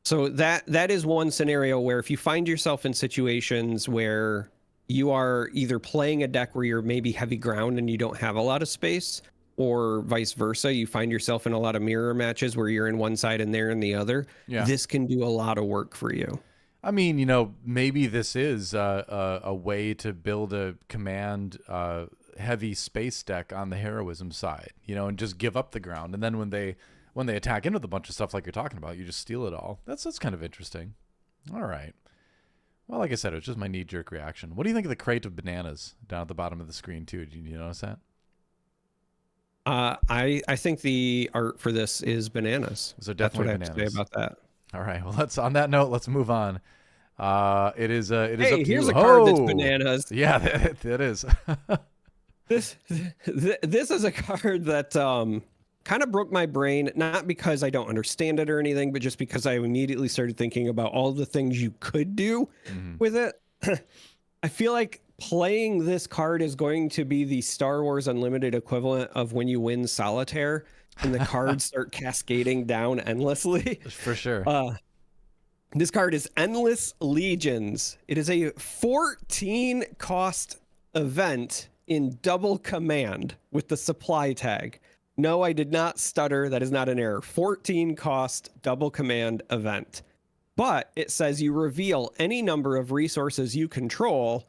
So that is one scenario where if you find yourself in situations where you are either playing a deck where you're maybe heavy ground and you don't have a lot of space, or vice versa, you find yourself in a lot of mirror matches where you're in one side and they're in the other, this can do a lot of work for you. I mean, maybe this is a way to build a command heavy space deck on the heroism side, and just give up the ground. And then when they attack into the bunch of stuff like you're talking about, you just steal it all. That's kind of interesting. All right. Well, like I said, it was just my knee-jerk reaction. What do you think of the crate of bananas down at the bottom of the screen, too? Did you notice that? I think the art for this is bananas. So definitely That's what bananas. I have to say about that. All right. Well, on that note, let's move on. It is up to here's you. A card that's bananas. Yeah, that is. This is a card that kind of broke my brain, not because I don't understand it or anything, but just because I immediately started thinking about all the things you could do with it. I feel like playing this card is going to be the Star Wars Unlimited equivalent of when you win solitaire and the cards start cascading down endlessly. For sure. This card is Endless Legions. It is a 14 cost event in double command with the supply tag. No, I did not stutter. That is not an error. 14 cost double command event. But it says you reveal any number of resources you control.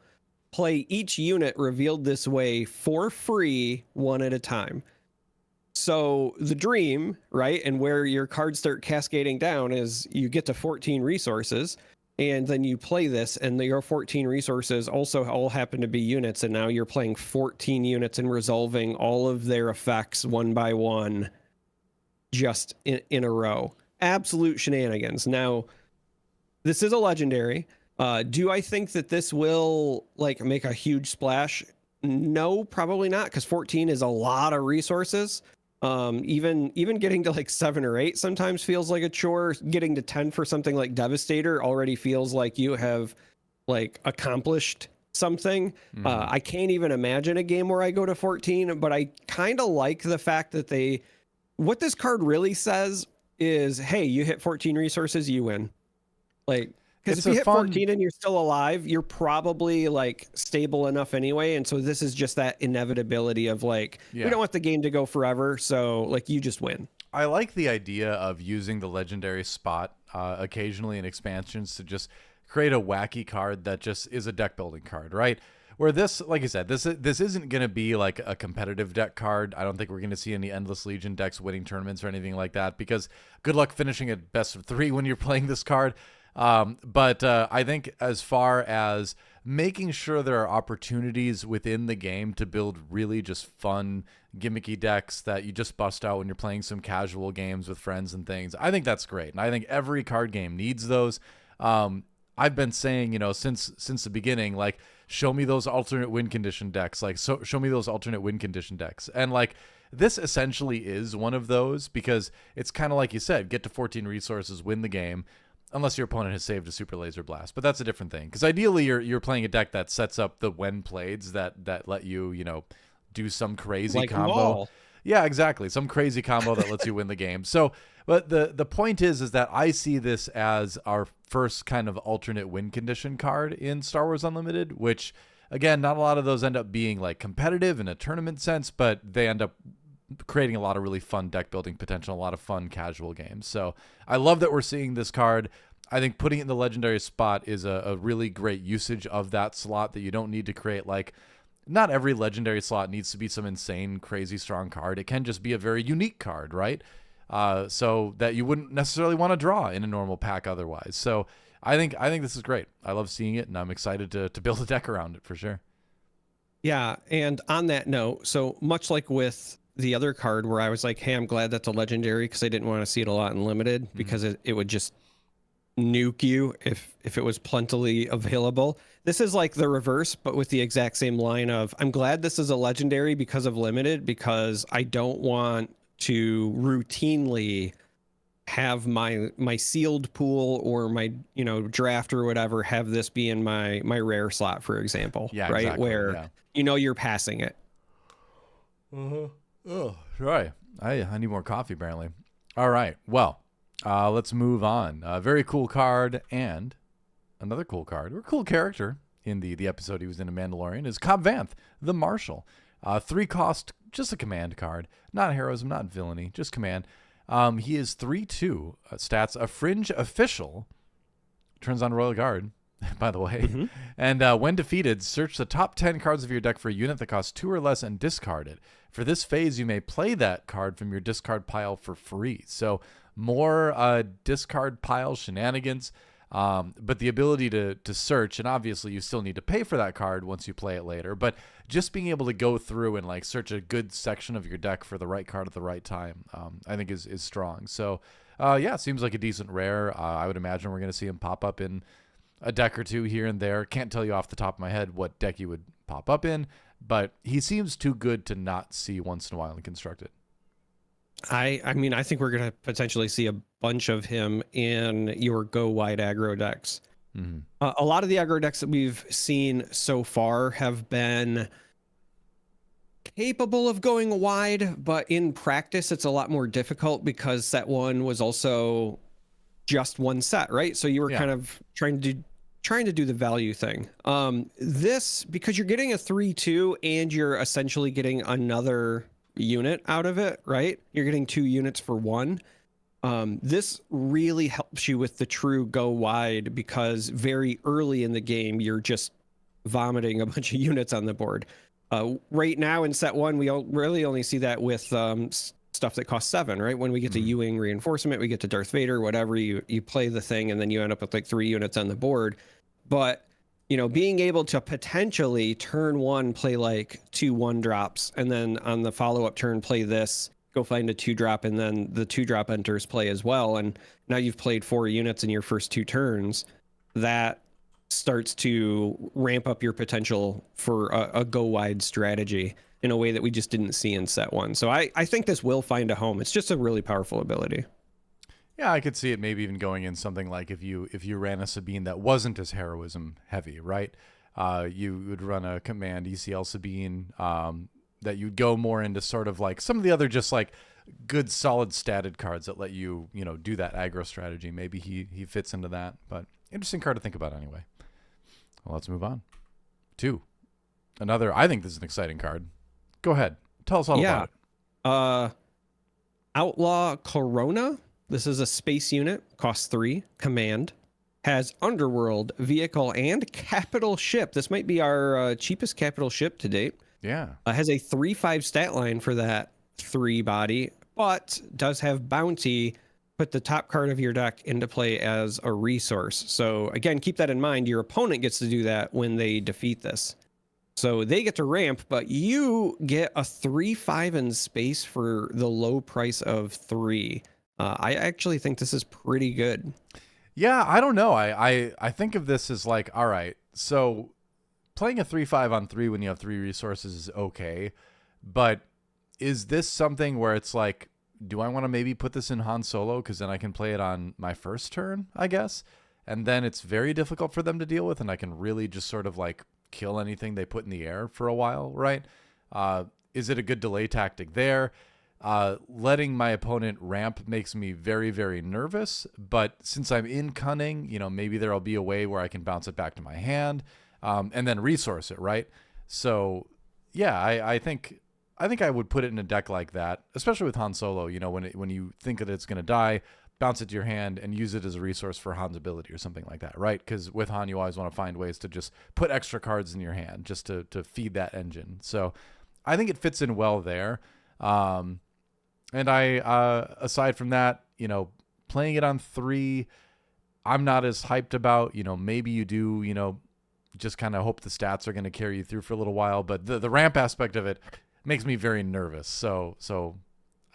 Play each unit revealed this way for free, one at a time. So the dream, right, and where your cards start cascading down is you get to 14 resources, and then you play this, and your 14 resources also all happen to be units, and now you're playing 14 units and resolving all of their effects one by one, just in a row. Absolute shenanigans. Now, this is a legendary. Do I think that this will make a huge splash? No, probably not, because 14 is a lot of resources. Even getting to 7 or 8 sometimes feels like a chore. Getting to 10 for something like Devastator already feels like you have accomplished something. I can't even imagine a game where I go to 14, but I kind of like the fact that what this card really says is, hey, you hit 14 resources, you win. Because if you hit 14 and you're still alive, you're probably stable enough anyway. And so this is just that inevitability of we don't want the game to go forever. So you just win. I like the idea of using the legendary spot occasionally in expansions to just create a wacky card that just is a deck building card, right? Where this, like I said, this isn't going to be a competitive deck card. I don't think we're going to see any Endless Legion decks winning tournaments or anything like that, because good luck finishing at best of 3 when you're playing this card. But I think as far as making sure there are opportunities within the game to build really just fun, gimmicky decks that you just bust out when you're playing some casual games with friends and things, I think that's great. And I think every card game needs those. I've been saying, since the beginning, show me those alternate win condition decks, show me those alternate win condition decks. And this essentially is one of those, because it's kind of like you said, get to 14 resources, win the game. Unless your opponent has saved a super laser blast, but that's a different thing. Because ideally, you're playing a deck that sets up the when playeds that let you do some crazy combo. Maul. Yeah, exactly, some crazy combo that lets you win the game. So, but the point is that I see this as our first kind of alternate win condition card in Star Wars Unlimited, which again, not a lot of those end up being competitive in a tournament sense, but they end up creating a lot of really fun deck building potential, a lot of fun casual games. So I love that we're seeing this card. I think putting it in the legendary spot is a really great usage of that slot, that you don't need to create like, not every legendary slot needs to be some insane, crazy strong card. It can just be a very unique card, right? So that you wouldn't necessarily want to draw in a normal pack otherwise. So I think this is great. I love seeing it, and I'm excited to build a deck around it for sure. Yeah, and on that note, so much like with the other card where I was like, hey, I'm glad that's a legendary because I didn't want to see it a lot in limited because it would just nuke you if it was plentifully available. This is like the reverse, but with the exact same line of, I'm glad this is a legendary because of limited, because I don't want to routinely have my sealed pool or my draft or whatever have this be in my rare slot, for example. Yeah, right. Exactly. Where you're passing it. Oh, right. I need more coffee apparently. All right. Well, let's move on. Very cool card, and another cool card, or cool character in the episode he was in a Mandalorian, is Cobb Vanth, the Marshal. 3 cost, just a command card. Not heroism, not villainy, just command. He is 3/2 stats, a fringe official, turns on Royal Guard, by the way. And when defeated, search the top 10 cards of your deck for a unit that costs 2 or less and discard it. For this phase, you may play that card from your discard pile for free. So more discard pile shenanigans, but the ability to search, and obviously you still need to pay for that card once you play it later, but just being able to go through and like search a good section of your deck for the right card at the right time, I think is strong. So yeah, it seems like a decent rare. I would imagine we're going to see him pop up in a deck or two here and there. Can't tell you off the top of my head what deck he would pop up in, but he seems too good to not see once in a while in Constructed. I mean, I think we're going to potentially see a bunch of him in your go wide aggro decks. A lot of the aggro decks that we've seen so far have been capable of going wide, but in practice, it's a lot more difficult because set 1 was also just one set, right? So you were kind of trying to do the value thing. This, because you're getting a 3/2 and you're essentially getting another unit out of it, right? You're getting 2 units for 1. This really helps you with the true go wide, because very early in the game you're just vomiting a bunch of units on the board. Right now in set 1 we really only see that with stuff that costs 7, right? When we get to Ewing reinforcement, we get to Darth Vader, whatever, you play the thing and then you end up with like 3 units on the board. But being able to potentially turn 1 play like 2 1-drops, and then on the follow-up turn play this, go find a 2-drop, and then the 2-drop enters play as well, and now you've played 4 units in your first 2 turns. That starts to ramp up your potential for a go wide strategy in a way that we just didn't see in set 1. So I think this will find a home. It's just a really powerful ability. Yeah, I could see it maybe even going in something like if you ran a Sabine that wasn't as heroism heavy, right? You would run a command ECL Sabine that you'd go more into sort of like some of the other just like good solid statted cards that let you do that aggro strategy. Maybe he fits into that, but interesting card to think about anyway. Well, let's move on to another. I think this is an exciting card. Go ahead, tell us all about it. Outlaw Corona. This is a space unit, costs 3, command, has underworld, vehicle, and capital ship. This might be our cheapest capital ship to date. Yeah. Has a 3/5 stat line for that 3 body, but does have bounty. Put the top card of your deck into play as a resource. So again, keep that in mind. Your opponent gets to do that when they defeat this. So they get to ramp, but you get a 3/5 in space for the low price of 3. I actually think this is pretty good. Yeah, I don't know. I think of this as like, all right, so playing a 3/5 on 3 when you have 3 resources is okay, but is this something where it's like, do I want to maybe put this in Han Solo because then I can play it on my first turn, I guess, and then it's very difficult for them to deal with, and I can really just sort of like kill anything they put in the air for a while, right? Is it a good delay tactic there? Letting my opponent ramp makes me very, very nervous, but since I'm in cunning, maybe there'll be a way where I can bounce it back to my hand, and then resource it, right? So yeah, I think I think I would put it in a deck like that, especially with Han Solo. You know, when you think that it's going to die, bounce it to your hand and use it as a resource for Han's ability or something like that, right? Because with Han, you always want to find ways to just put extra cards in your hand just to feed that engine. So I think it fits in well there. And aside from that, you know, playing it on 3, I'm not as hyped about. You know, maybe you do, you know, just kind of hope the stats are going to carry you through for a little while. But the ramp aspect of it makes me very nervous. So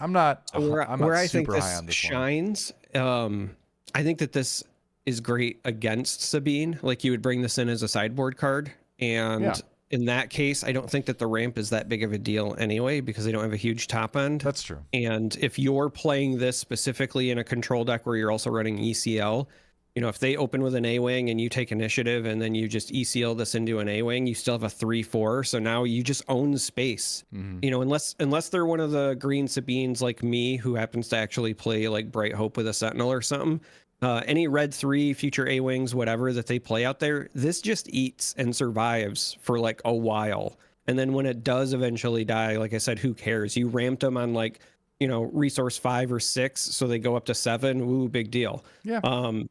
I'm not I think super this high on this shines. I think that this is great against Sabine. Like, you would bring this in as a sideboard card, and in that case, I don't think that the ramp is that big of a deal anyway, because they don't have a huge top end. That's true. And if you're playing this specifically in a control deck where you're also running ECL, you know, if they open with an A-Wing and you take initiative and then you just ECL this into an A-Wing, you still have a 3/4. So now you just own space. You know, unless they're one of the green Sabines like me, who happens to actually play like Bright Hope with a Sentinel or something. Any red 3 future A-Wings, whatever that they play out there, this just eats and survives for like a while. And then when it does eventually die, like I said, who cares? You ramped them on like, you know, resource 5 or 6, so they go up to 7. Ooh, big deal. Yeah.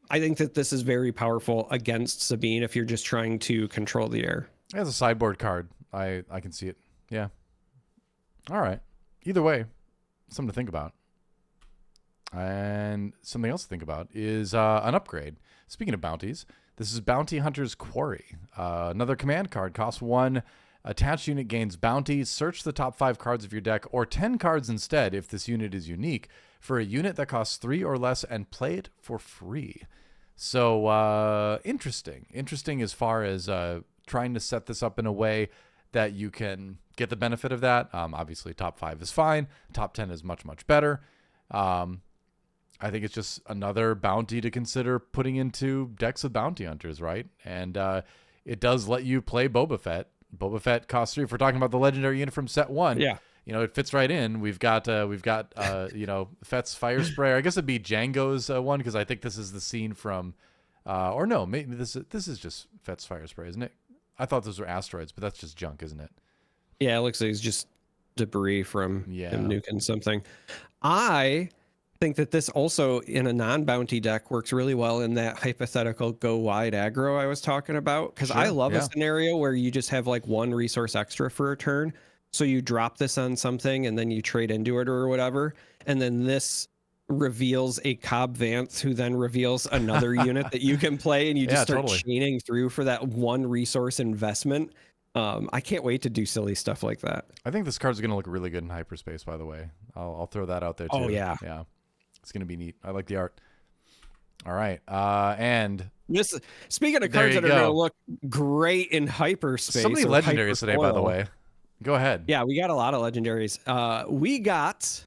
I think that this is very powerful against Sabine if you're just trying to control the air. As a sideboard card, I can see it. Yeah. All right. Either way, something to think about. And something else to think about is an upgrade. Speaking of bounties, this is Bounty Hunter's Quarry. Another command card, costs 1. Attached unit gains bounty. Search the top 5 cards of your deck, or 10 cards instead if this unit is unique, for a unit that costs 3 or less, and play it for free. So interesting. Interesting as far as trying to set this up in a way that you can get the benefit of that. Obviously, top 5 is fine. Top 10 is much, much better. I think it's just another bounty to consider putting into decks of bounty hunters, right? And it does let you play Boba Fett. Boba Fett costs 3. If we're talking about the legendary unit from set 1, yeah, you know, it fits right in. We've got you know, Fett's fire sprayer. I guess it'd be Django's one, because I think this is the scene from, or no, maybe this is just Fett's fire spray, isn't it? I thought those were asteroids, but that's just junk, isn't it? Yeah, it looks like it's just debris from him nuking something. I think that this also in a non-bounty deck works really well in that hypothetical go wide aggro I was talking about, because I love a scenario where you just have like 1 resource extra for a turn, so you drop this on something and then you trade into it or whatever, and then this reveals a Cobb Vanth, who then reveals another unit that you can play, and you just start chaining through for that 1 resource investment. I can't wait to do silly stuff like that. I think this card's going to look really good in hyperspace, by the way. I'll throw that out there too. Oh yeah. It's going to be neat. I like the art. All right. And this, speaking of cards that are going to look great in hyperspace. So many legendaries today, by the way. Go ahead. Yeah, we got a lot of legendaries. We got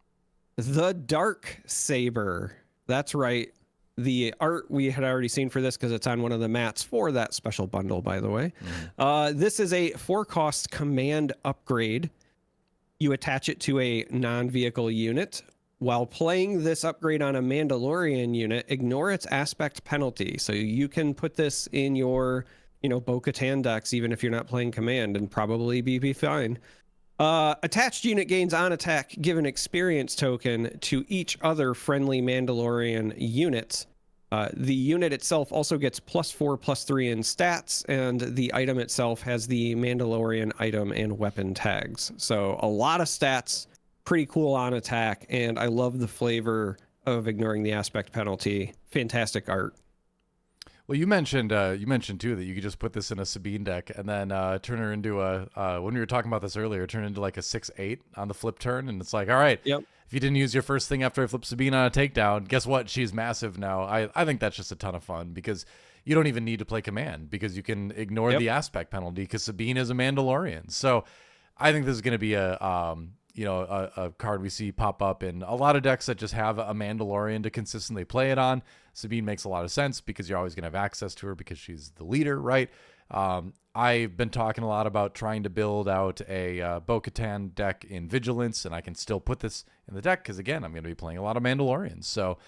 the Dark Saber. That's right. The art we had already seen for this, because it's on one of the mats for that special bundle, by the way. This is a 4-cost command upgrade. You attach it to a non-vehicle unit. While playing this upgrade on a Mandalorian unit, ignore its aspect penalty. So you can put this in your, you know, Bo-Katan decks, even if you're not playing command, and probably be fine. Attached unit gains on attack, give an experience token to each other friendly Mandalorian unit. The unit itself also gets +4/+3 in stats, and the item itself has the Mandalorian item and weapon tags. So a lot of stats. Pretty cool on attack, and I love the flavor of ignoring the aspect penalty. Fantastic art. Well, you mentioned too that you could just put this in a Sabine deck and then turn her into a when we were talking about this earlier, turn into like a 6/8 on the flip turn, and it's like, all right, if you didn't use your first thing after I flip Sabine on a takedown, guess what? She's massive now. I think that's just a ton of fun, because you don't even need to play command, because you can ignore the aspect penalty, because Sabine is a Mandalorian. So I think this is going to be a card we see pop up in a lot of decks that just have a Mandalorian to consistently play it on. Sabine makes a lot of sense, because you're always going to have access to her because she's the leader, right? I've been talking a lot about trying to build out a Bo-Katan deck in Vigilance, and I can still put this in the deck because, again, I'm going to be playing a lot of Mandalorians. So,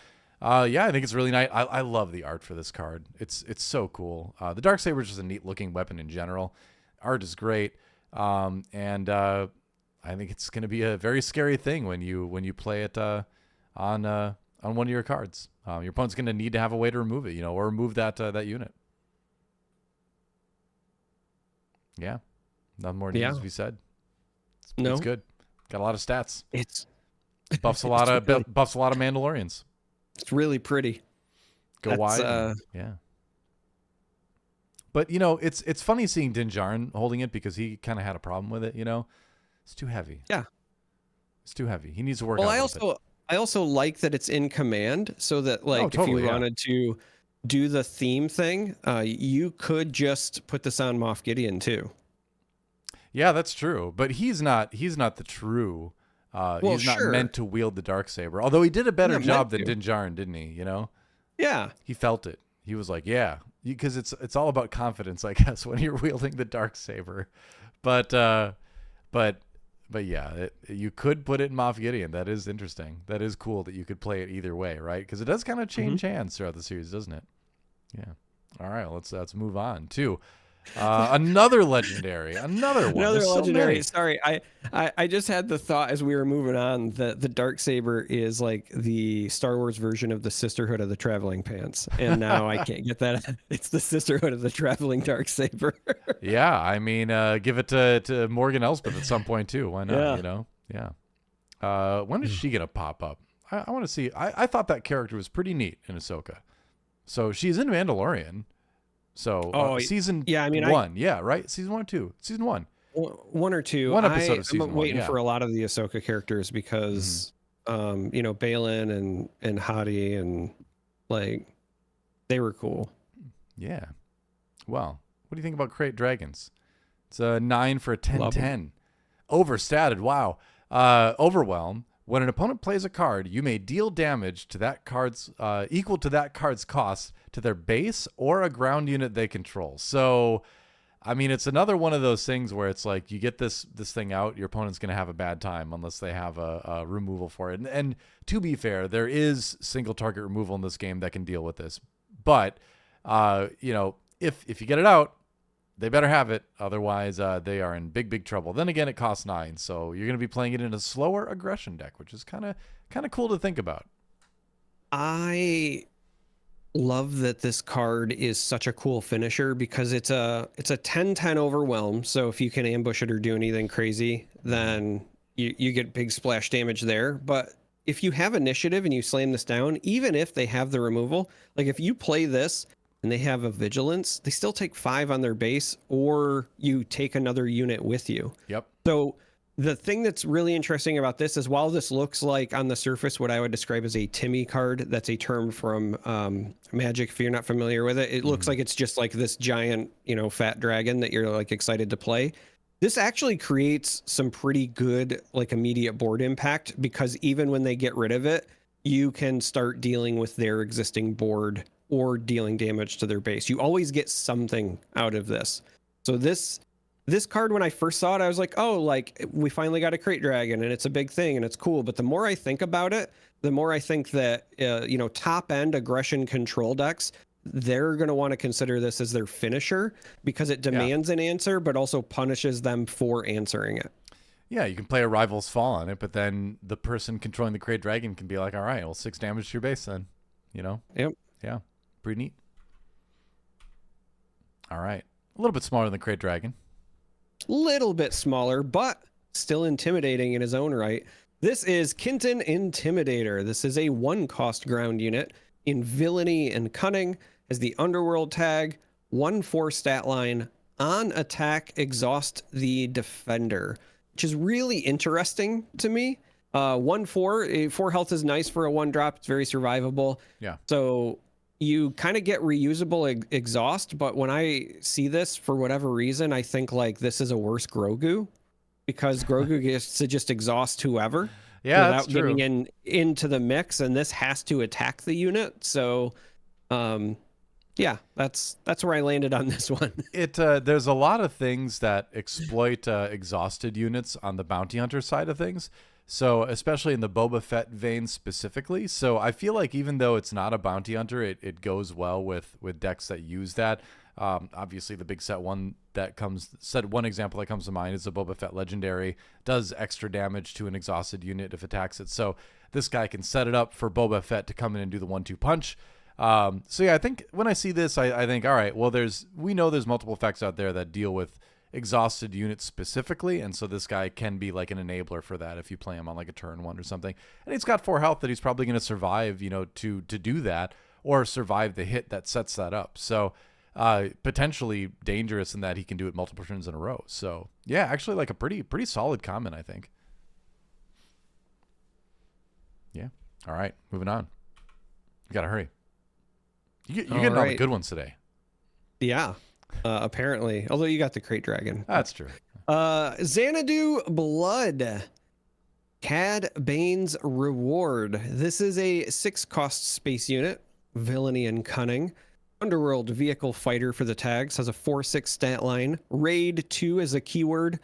yeah, I think it's really nice. I love the art for this card. It's so cool. The Darksaber is just a neat-looking weapon in general. Art is great. I think it's going to be a very scary thing when you play it on one of your cards. Your opponent's going to need to have a way to remove it, or remove that unit. Yeah, nothing more needs to be said. It's good. Got a lot of stats. It's buffs a lot of Mandalorians. It's really pretty. Go wide. Yeah. But it's funny seeing Din Djarin holding it because he kind of had a problem with it. It's too heavy. Yeah, it's too heavy. He needs to work. Well, I also like that it's in command, so that if you wanted to do the theme thing, you could just put this on Moff Gideon too. Yeah, that's true. But he's not the true. He's not meant to wield the Darksaber. Although he did a better job than Din Djarin, didn't he? Yeah. He felt it. He was like, yeah, because it's all about confidence, I guess, when you're wielding the Darksaber. But yeah, you could put it in Moff Gideon. That is interesting. That is cool that you could play it either way, right? Because it does kind of change hands throughout the series, doesn't it? Yeah. All right, let's move on to another legendary, another legendary. Sorry, I just had the thought as we were moving on that the Darksaber is like the Star Wars version of the Sisterhood of the Traveling Pants, and now I can't get that. It's the Sisterhood of the Traveling Darksaber. Yeah, I mean, give it to Morgan Elsbeth at some point too. Why not? Yeah. When is she gonna pop up? I want to see. I thought that character was pretty neat in Ahsoka. So she's in Mandalorian. So season 1, right? Season 1 or 2? Season 1. 1 or 2. One episode of season 1. I'm waiting for a lot of the Ahsoka characters because, Baylan and Hadi and they were cool. Yeah. Well, what do you think about Crate Dragons? It's a 9 for a 10/10. Overstatted. Wow. Overwhelm. When an opponent plays a card, you may deal damage to that card's equal to that card's cost to their base or a ground unit they control. So, I mean, it's another one of those things where it's like you get this thing out, your opponent's going to have a bad time unless they have a removal for it. And to be fair, there is single target removal in this game that can deal with this. But, if you get it out, they better have it. Otherwise, they are in big trouble. Then again, it costs 9, so you're going to be playing it in a slower aggression deck, which is kind of cool to think about. I love that this card is such a cool finisher because it's a 10/10 overwhelm. So if you can ambush it or do anything crazy, then you get big splash damage there. But if you have initiative and you slam this down, even if they have the removal, like if you play this and they have a vigilance, they still take 5 on their base, or you take another unit with you. Yep. So the thing that's really interesting about this is while this looks like on the surface what I would describe as a Timmy card, that's a term from Magic if you're not familiar with it, it looks like it's just like this giant, fat dragon that you're like excited to play. This actually creates some pretty good immediate board impact because even when they get rid of it, you can start dealing with their existing board or dealing damage to their base. You always get something out of this. So this card, when I first saw it, I was like, we finally got a Crate Dragon and it's a big thing and it's cool. But the more I think about it, the more I think that, top end aggression control decks, they're going to want to consider this as their finisher because it demands an answer, but also punishes them for answering it. Yeah, you can play a Rival's Fall on it, but then the person controlling the Crate Dragon can be like, all right, well, 6 damage to your base then, Yep. Yeah. Pretty neat. All right. A little bit smaller than Crate Dragon. Little bit smaller, but still intimidating in his own right. This is Kinton Intimidator. This is a 1-cost ground unit in Villainy and Cunning, has the Underworld tag, 1/4 stat line, on attack, exhaust the defender, which is really interesting to me. 1/4, 4 health is nice for a 1-drop. It's very survivable. Yeah. So you kind of get reusable exhaust, but when I see this, for whatever reason, I think this is a worse Grogu because Grogu gets to just exhaust whoever without getting into the mix, and this has to attack the unit. So, that's where I landed on this one. There's a lot of things that exploit exhausted units on the bounty hunter side of things. So especially in the Boba Fett vein specifically. So I feel like even though it's not a bounty hunter, it goes well with decks that use that. Obviously, the big set one example that comes to mind is the Boba Fett Legendary. Does extra damage to an exhausted unit if attacks it. So this guy can set it up for Boba Fett to come in and do the 1-2 punch. So yeah, I think when I see this, I think, all right, well, we know there's multiple effects out there that deal with exhausted units specifically, and so this guy can be like an enabler for that if you play him on like a turn 1 or something. And he's got 4 health that he's probably going to survive, to do that, or survive the hit that sets that up. So potentially dangerous in that he can do it multiple turns in a row. So yeah, actually like a pretty solid comment, I think. Yeah. All right, moving on. You gotta hurry. You're getting all the good ones today. Yeah, apparently. Although you got the Crate Dragon. That's true. Xanadu Blood. Cad Bane's Reward. This is a 6-cost space unit. Villainy and Cunning. Underworld Vehicle Fighter for the tags. Has a 4/6 stat line. Raid 2 as a keyword.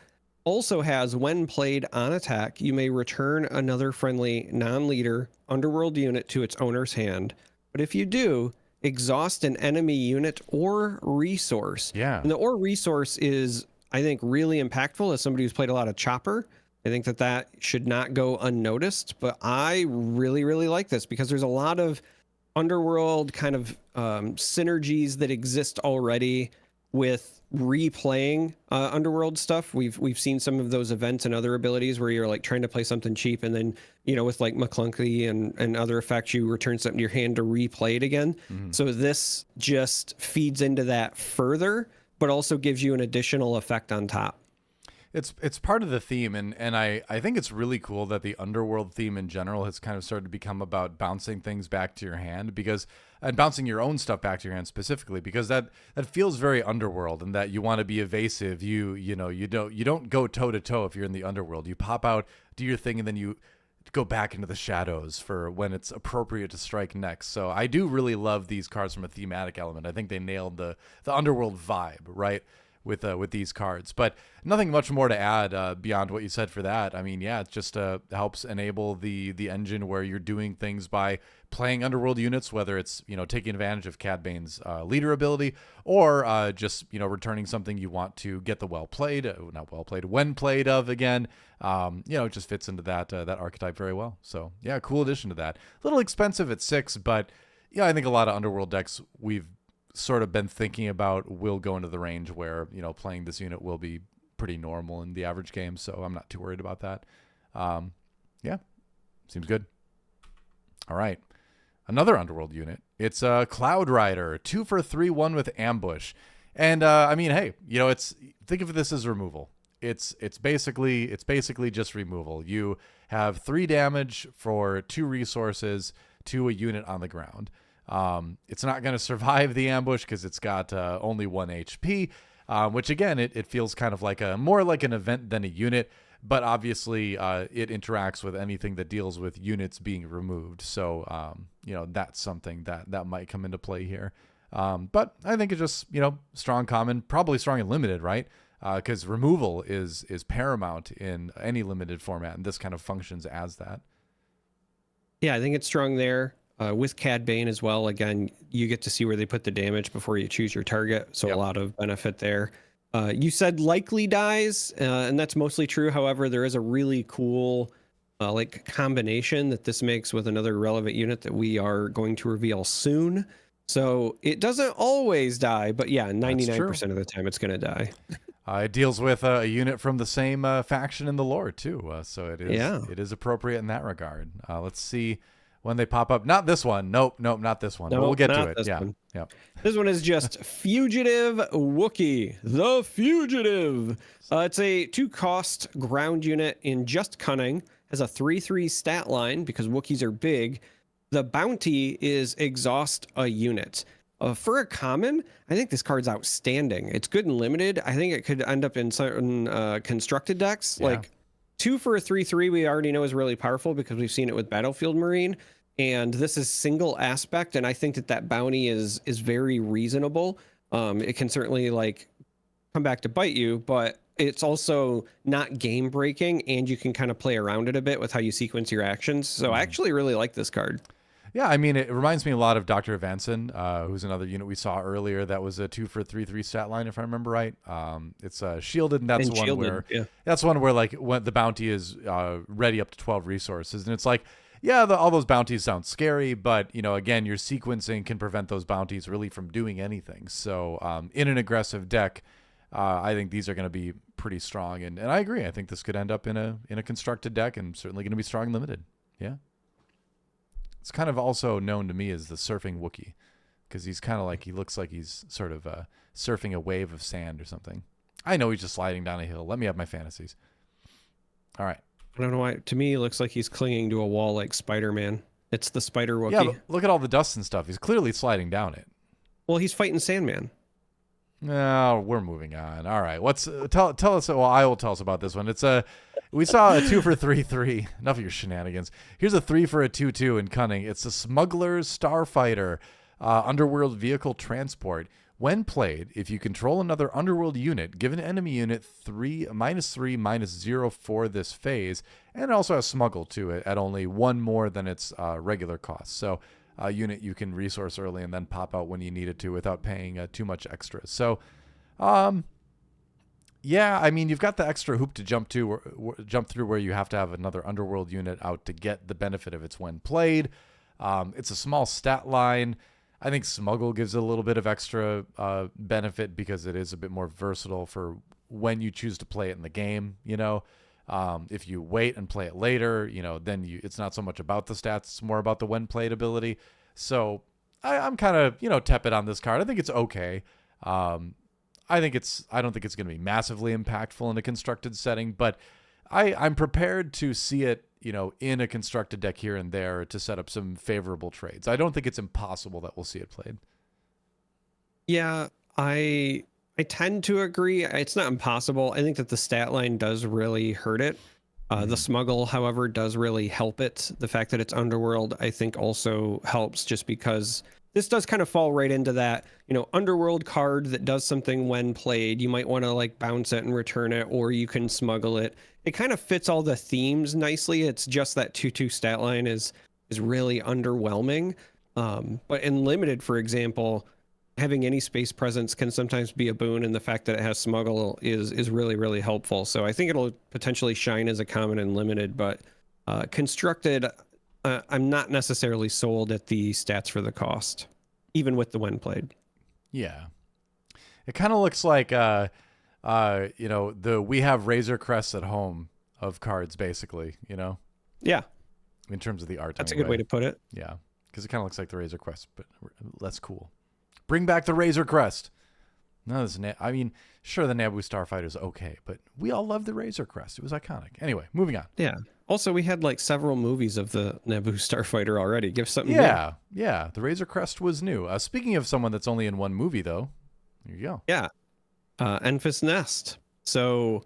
Also has, when played on attack, you may return another friendly non-leader Underworld unit to its owner's hand. But if you do, exhaust an enemy unit or resource. Yeah. And the or resource is, I think, really impactful as somebody who's played a lot of Chopper. I think that should not go unnoticed, but I really, really like this because there's a lot of Underworld kind of synergies that exist already with replaying Underworld stuff. We've seen some of those events and other abilities where you're like trying to play something cheap, and then with like McClunky and other effects, you return something to your hand to replay it again. Mm-hmm. So this just feeds into that further, but also gives you an additional effect on top. It's part of the theme, and I think it's really cool that the Underworld theme in general has kind of started to become about bouncing things back to your hand, and bouncing your own stuff back to your hand specifically, because that feels very Underworld, and that you want to be evasive. You don't go toe to toe if you're in the Underworld. You pop out, do your thing, and then you go back into the shadows for when it's appropriate to strike next. So I do really love these cards from a thematic element. I think they nailed the Underworld vibe, right? With these cards, but nothing much more to add beyond what you said for that. I mean, yeah, it just helps enable the engine where you're doing things by playing Underworld units, whether it's taking advantage of Cad Bane's leader ability, or just returning something you want to get the when played of again. It just fits into that archetype very well. So yeah, cool addition to that. A little expensive at 6, but yeah, I think a lot of Underworld decks we've sort of been thinking about will go into the range where playing this unit will be pretty normal in the average game, so I'm not too worried about that. Yeah, seems good. All right, another Underworld unit. It's a Cloud Rider, 2 for 3/1 with Ambush, and I mean, hey, think of this as removal. It's basically just removal. You have 3 damage for 2 resources to a unit on the ground. It's not going to survive the ambush because it's got only 1 HP, which again, it feels kind of like more like an event than a unit, but obviously it interacts with anything that deals with units being removed. So, that's something that might come into play here. But I think it's just, strong common, probably strong and limited, right? Because removal is paramount in any limited format, and this kind of functions as that. Yeah, I think it's strong there. With Cad Bane as well, again, you get to see where they put the damage before you choose your target, so yep. A lot of benefit there. You said likely dies, and that's mostly true. However, there is a really cool combination that this makes with another relevant unit that we are going to reveal soon. So it doesn't always die, but yeah, 99% of the time it's going to die. It deals with a unit from the same faction in the lore too, so it is appropriate in that regard. Let's see. When they pop up, not this one. Nope, not this one. Nope, we'll get to it. Yeah. This one is just Fugitive Wookiee, the Fugitive. It's a 2-cost ground unit in just Cunning. Has a 3/3 stat line because Wookiees are big. The bounty is exhaust a unit. For a common, I think this card's outstanding. It's good and limited. I think it could end up in certain constructed decks. Yeah. Like 2 for a 3/3 we already know is really powerful because we've seen it with Battlefield Marine. And this is single aspect, and I think that bounty is very reasonable. It can certainly come back to bite you, but it's also not game breaking, and you can kind of play around it a bit with how you sequence your actions. So I actually really like this card. Yeah, I mean, it reminds me a lot of Dr. Evanson, who's another unit we saw earlier. That was a 2 for 3/3 stat line, if I remember right. It's shielded, and that's one where like when the bounty is ready up to 12 resources, and it's like, yeah, all those bounties sound scary, but again, your sequencing can prevent those bounties really from doing anything. So in an aggressive deck, I think these are going to be pretty strong, and I agree. I think this could end up in a constructed deck, and certainly going to be strong limited. Yeah. It's kind of also known to me as the surfing Wookiee, because he's kind of like, he looks like he's sort of surfing a wave of sand or something. I know he's just sliding down a hill. Let me have my fantasies. All right. I don't know why. To me, it looks like he's clinging to a wall like Spider-Man. It's the Spider Wookiee. Yeah, but look at all the dust and stuff. He's clearly sliding down it. Well, he's fighting Sandman. No, we're moving on. All right. Tell us. Well, I will tell us about this one. We saw a 2 for 3/3. Enough of your shenanigans. Here's a 3 for a 2/2 in cunning. It's a Smuggler's Starfighter, underworld vehicle transport. When played, if you control another underworld unit, give an enemy unit -3/-0 for this phase, and it also has smuggle to it at only 1 more than its regular cost. So a unit you can resource early and then pop out when you need it to without paying too much extra. So, yeah, I mean, you've got the extra hoop to jump through where you have to have another underworld unit out to get the benefit of its when played. It's a small stat line. I think smuggle gives it a little bit of extra benefit because it is a bit more versatile for when you choose to play it in the game. If you wait and play it later, then it's not so much about the stats, it's more about the when played ability. So I'm kind of, tepid on this card. I think it's okay. I don't think it's going to be massively impactful in a constructed setting, but I'm prepared to see it, in a constructed deck here and there to set up some favorable trades. I don't think it's impossible that we'll see it played. Yeah, I tend to agree. It's not impossible. I think that the stat line does really hurt it. The smuggle, however, does really help it. The fact that it's underworld, I think, also helps, just because this does kind of fall right into that, underworld card that does something when played. You might want to like bounce it and return it, or you can smuggle it. It kind of fits all the themes nicely. It's just that 2/2 stat line is really underwhelming. But in limited, for example, having any space presence can sometimes be a boon, and the fact that it has smuggle is really, really helpful. So I think it'll potentially shine as a common in limited, but constructed, I'm not necessarily sold at the stats for the cost, even with the when played. Yeah. It kind of looks like, we have Razor Crests at home of cards, basically, Yeah. In terms of the art. That's anyway. A good way to put it. Yeah. Because it kind of looks like the Razor Crest, but less cool. Bring back the Razor Crest. No, I mean, sure, the Naboo Starfighter is okay, but we all love the Razor Crest. It was iconic. Anyway, moving on. Yeah. Also, we had like several movies of the Naboo Starfighter already. Give something new. Yeah. The Razor Crest was new. Speaking of someone that's only in one movie, though, here you go. Yeah. Enfys Nest. So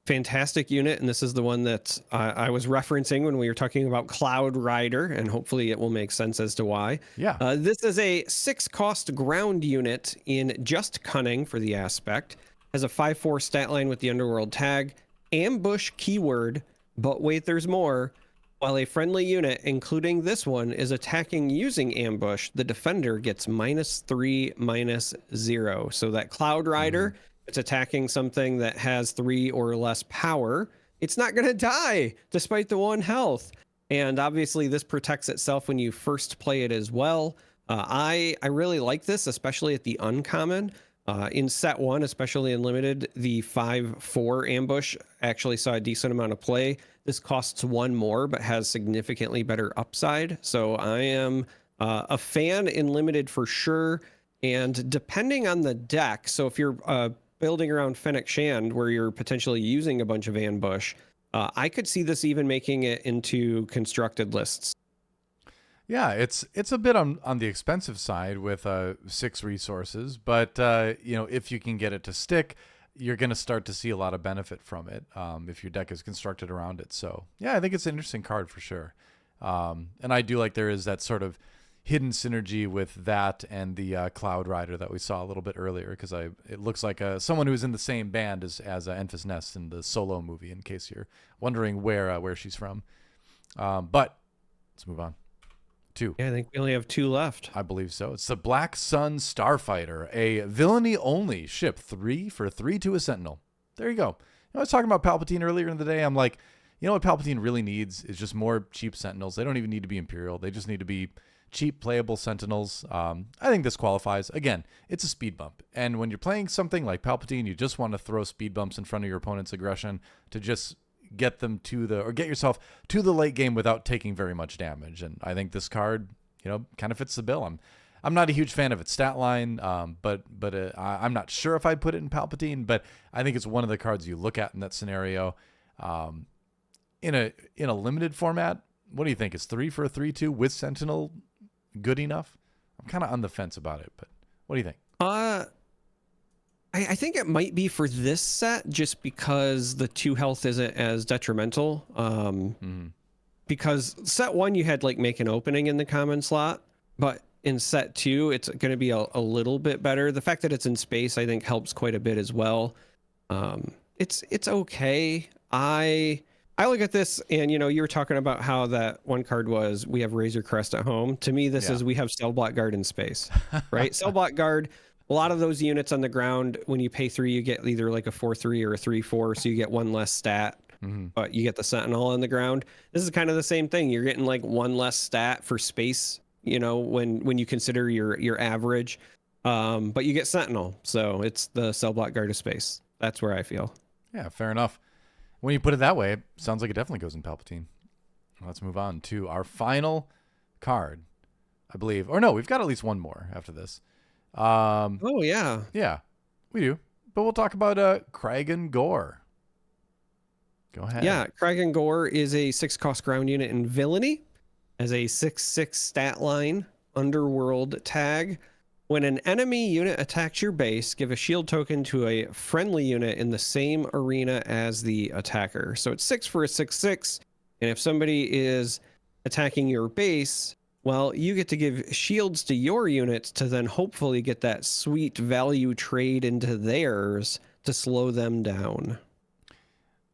fantastic unit, and this is the one that I was referencing when we were talking about Cloud Rider, and hopefully it will make sense as to why. Yeah. This is a 6-cost ground unit in just cunning for the aspect. Has a 5/4 stat line with the underworld tag, ambush keyword, but wait, there's more. While a friendly unit, including this one, is attacking using ambush, the defender gets -3/-0. So that Cloud Rider, it's attacking something that has 3 or less power, it's not going to die despite the 1 health. And obviously this protects itself when you first play it as well. I really like this, especially at the uncommon. In set 1, especially in limited, the 5/4 ambush actually saw a decent amount of play. This costs 1 more, but has significantly better upside. So I am a fan in limited for sure. And depending on the deck, so if you're building around Fennec Shand, where you're potentially using a bunch of ambush, I could see this even making it into constructed lists. Yeah, it's a bit on the expensive side with 6 resources, but if you can get it to stick, you're going to start to see a lot of benefit from it if your deck is constructed around it. So yeah, I think it's an interesting card for sure. And I do like there is that sort of hidden synergy with that and the Cloud Rider that we saw a little bit earlier, because it looks like someone who's in the same band as Enfys Nest in the Solo movie, in case you're wondering where she's from. But let's move on. 2. Yeah, I think we only have 2 left. I believe so. It's the Black Sun Starfighter, a villainy-only ship, 3 for 3 to a Sentinel. There you go. I was talking about Palpatine earlier in the day. I'm like, you know what Palpatine really needs is just more cheap Sentinels. They don't even need to be Imperial. They just need to be cheap, playable Sentinels. I think this qualifies. Again, it's a speed bump. And when you're playing something like Palpatine, you just want to throw speed bumps in front of your opponent's aggression to just get them to get yourself to the late game without taking very much damage. And I think this card, kind of fits the bill. I'm not a huge fan of its stat line, but I'm not sure if I'd put it in Palpatine, but I think it's one of the cards you look at in that scenario. In a limited format, what do you think? Is 3 for a 3/2 with Sentinel good enough? I'm kind of on the fence about it, but what do you think? I think it might be for this set just because the 2 health isn't as detrimental. Because set 1 you had like make an opening in the common slot, but in set 2 it's going to be a little bit better. The fact that it's in space I think helps quite a bit as well. It's okay. I look at this and, you were talking about how that one card was, we have Razor Crest at home. To me, this is, we have Cell Block Guard in space, right? Cell Block Guard, a lot of those units on the ground, when you pay 3, you get either like a 4/3 or a 3/4. So you get 1 less stat, but you get the Sentinel on the ground. This is kind of the same thing. You're getting like 1 less stat for space, when you consider your average, but you get Sentinel. So it's the Cell Block Guard of space. That's where I feel. Yeah, fair enough. When you put it that way, it sounds like it definitely goes in Palpatine. Let's move on to our final card, I believe. Or no, we've got at least one more after this. Oh, yeah. Yeah, we do. But we'll talk about Kragan Gore. Go ahead. Yeah, Kragan Gore is a 6-cost ground unit in Villainy. As a 6/6 stat line, Underworld tag. When an enemy unit attacks your base, give a shield token to a friendly unit in the same arena as the attacker. So it's 6 for a 6/6. And if somebody is attacking your base, well, you get to give shields to your units to then hopefully get that sweet value trade into theirs to slow them down.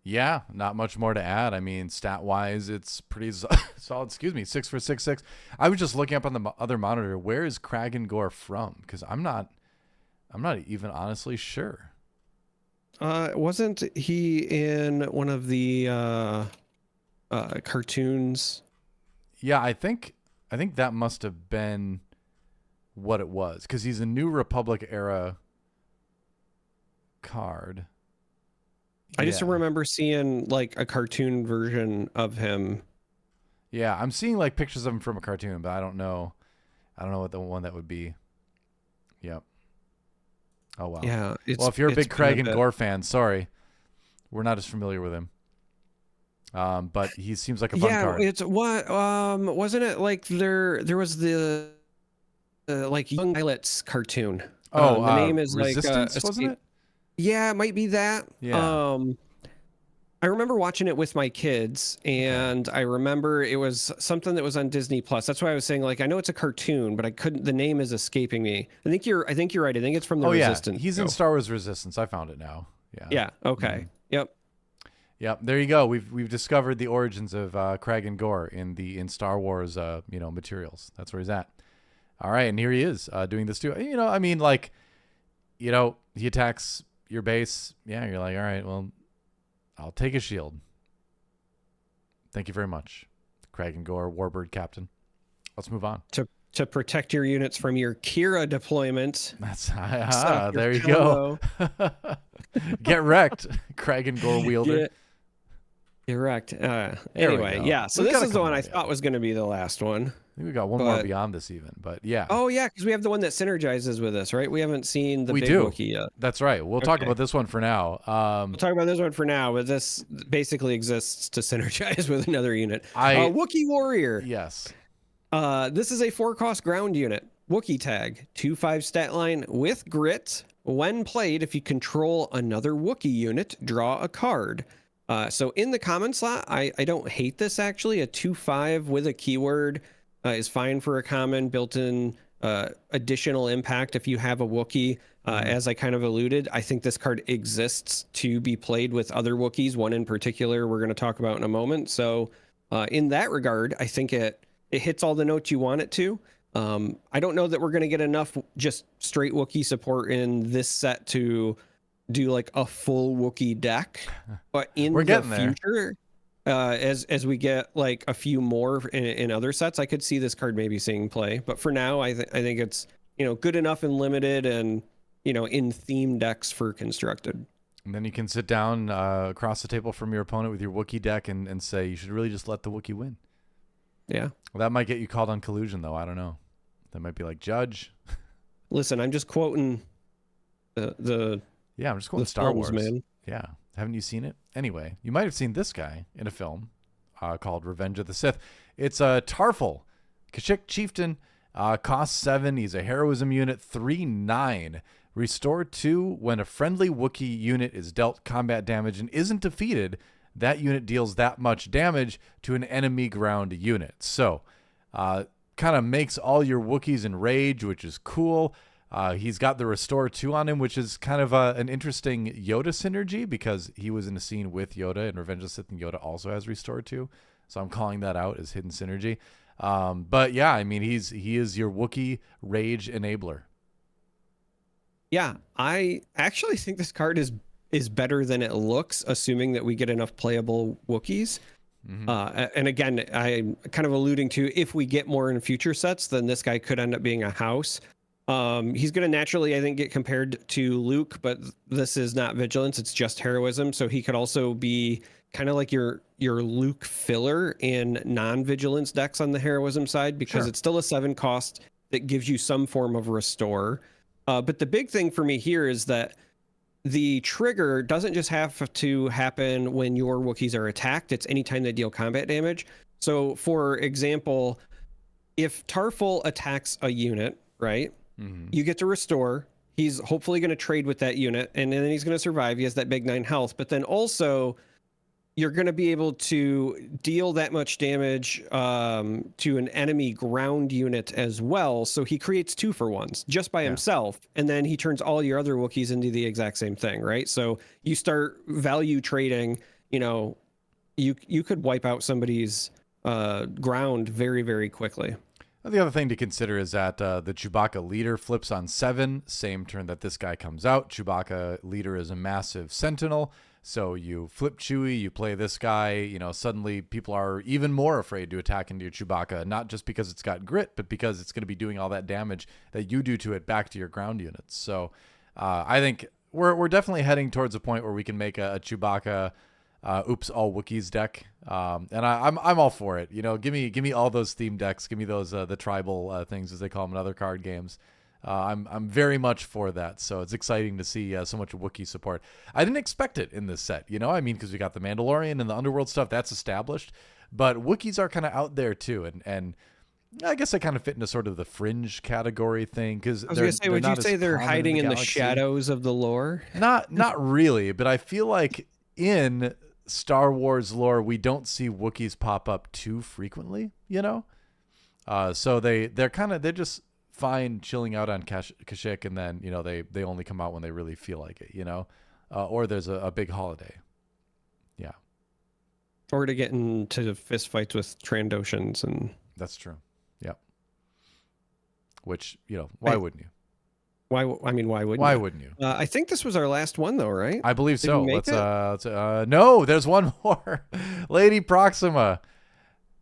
Yeah, not much more to add. I mean, stat-wise, it's pretty solid. 6 for 6/6. I was just looking up on the other monitor. Where is Kragan Gore from? Because I'm not even honestly sure. Wasn't he in one of the cartoons? Yeah, I think that must have been what it was. Because he's a New Republic era card. I just remember seeing like a cartoon version of him. Yeah, I'm seeing like pictures of him from a cartoon, but I don't know what the one that would be. Yep. Oh wow. Yeah. Well, if you're a big Kragan Gore fan, sorry, we're not as familiar with him. But he seems like a fun card. Yeah, it's what wasn't it like there was the like Young Pilots cartoon. Oh, the name is Resistance, like wasn't it? Yeah, it might be that. Yeah. I remember watching it with my kids, and I remember it was something that was on Disney Plus. That's why I was saying, like, I know it's a cartoon, but I couldn't. The name is escaping me. I think you're right. I think it's from the Resistance. Yeah, he's in Star Wars Resistance. I found it now. Yeah. Yeah. Okay. Yep. Yep. There you go. We've discovered the origins of Kragan Gore in Star Wars materials. That's where he's at. All right, and here he is doing this too. I mean, like, he attacks your base. Yeah, you're like, all right, well, I'll take a shield. Thank you very much, Kragan Gore, Warbird Captain. Let's move on. To protect your units from your Kira deployment. That's there you go. Get wrecked, Kragan Gore wielder. Get wrecked. Anyway, yeah. So this is the one I thought was going to be the last one. I think we got one more beyond this even, but yeah. Oh yeah, because we have the one that synergizes with us, right? We haven't seen the big Wookiee yet. That's right. We'll talk about this one for now. We'll talk about this one for now, but this basically exists to synergize with another unit. Wookiee Warrior. Yes. This is a 4-cost ground unit. Wookiee tag, 2/5 stat line with grit. When played, if you control another Wookiee unit, draw a card. So in the common slot, I don't hate this actually. A 2/5 with a keyword is fine for a common. Built-in additional impact if you have a Wookiee. As I kind of alluded, I think this card exists to be played with other Wookiees. One in particular we're going to talk about in a moment. So in that regard, I think it it hits all the notes you want it to. I don't know that we're going to get enough just straight Wookiee support in this set to do like a full Wookiee deck, but in the future, as we get like a few more in other sets, I could see this card maybe seeing play. But for now, I think it's, you know, good enough and limited, and, you know, in theme decks for Constructed. And then you can sit down across the table from your opponent with your Wookiee deck and say, you should really just let the Wookiee win. Yeah. Well, that might get you called on collusion, though. I don't know. That might be like, Judge. Listen, I'm just quoting the yeah, I'm just quoting Star Wars, man. Yeah. Haven't you seen it? Anyway, you might have seen this guy in a film called Revenge of the Sith. It's a Tarful, Kashyyyk Chieftain, cost 7. He's a heroism unit, 3/9. Restore 2 when a friendly Wookiee unit is dealt combat damage and isn't defeated. That unit deals that much damage to an enemy ground unit. So, kind of makes all your Wookiees enrage, which is cool. He's got the Restore 2 on him, which is kind of an interesting Yoda synergy because he was in a scene with Yoda, and Revenge of the Sith and Yoda also has Restore 2. So I'm calling that out as hidden synergy. But yeah, I mean, he is your Wookiee rage enabler. Yeah, I actually think this card is better than it looks, assuming that we get enough playable Wookiees. Mm-hmm. And again, I'm kind of alluding to, if we get more in future sets, then this guy could end up being a house. He's going to naturally, I think, get compared to Luke, but this is not vigilance. It's just heroism. So he could also be kind of like your Luke filler in non-vigilance decks on the heroism side, because it's still a 7 cost that gives you some form of restore. But the big thing for me here is that the trigger doesn't just have to happen when your Wookiees are attacked. It's anytime they deal combat damage. So, for example, if Tarful attacks a unit, right, you get to restore. He's hopefully going to trade with that unit, and then he's going to survive. He has that big 9 health. But then also, you're going to be able to deal that much damage to an enemy ground unit as well. So he creates 2-for-1s just by himself, and then he turns all your other Wookiees into the exact same thing, right? So you start value trading. You know, you could wipe out somebody's ground very, very quickly. The other thing to consider is that the Chewbacca leader flips on 7, same turn that this guy comes out. Chewbacca leader is a massive sentinel. So you flip Chewie, you play this guy, you know, suddenly people are even more afraid to attack into your Chewbacca, not just because it's got grit, but because it's going to be doing all that damage that you do to it back to your ground units. So I think we're definitely heading towards a point where we can make a Chewbacca oops all Wookiees deck. And I'm all for it. You know, give me all those theme decks. Give me those the tribal things, as they call them in other card games. I'm very much for that, so it's exciting to see so much Wookiee support. I didn't expect it in this set, you know. I mean, because we got the Mandalorian and the Underworld stuff, that's established, but Wookiees are kind of out there too, and I guess they kind of fit into sort of the fringe category thing. Because I was going to say, would you say they're hiding in the shadows of the lore? Not really, but I feel like in Star Wars lore, we don't see Wookiees pop up too frequently, you know. So they're just fine chilling out on Kashyyyk, and then, you know, they only come out when they really feel like it, you know, or there's a big holiday. Yeah. Or to get into fist fights with Trandoshans. And that's true. Yep. Which, you know, why wouldn't you? Why wouldn't you? I think this was our last one, though, right? I believe so. Let's no, there's one more. Lady Proxima.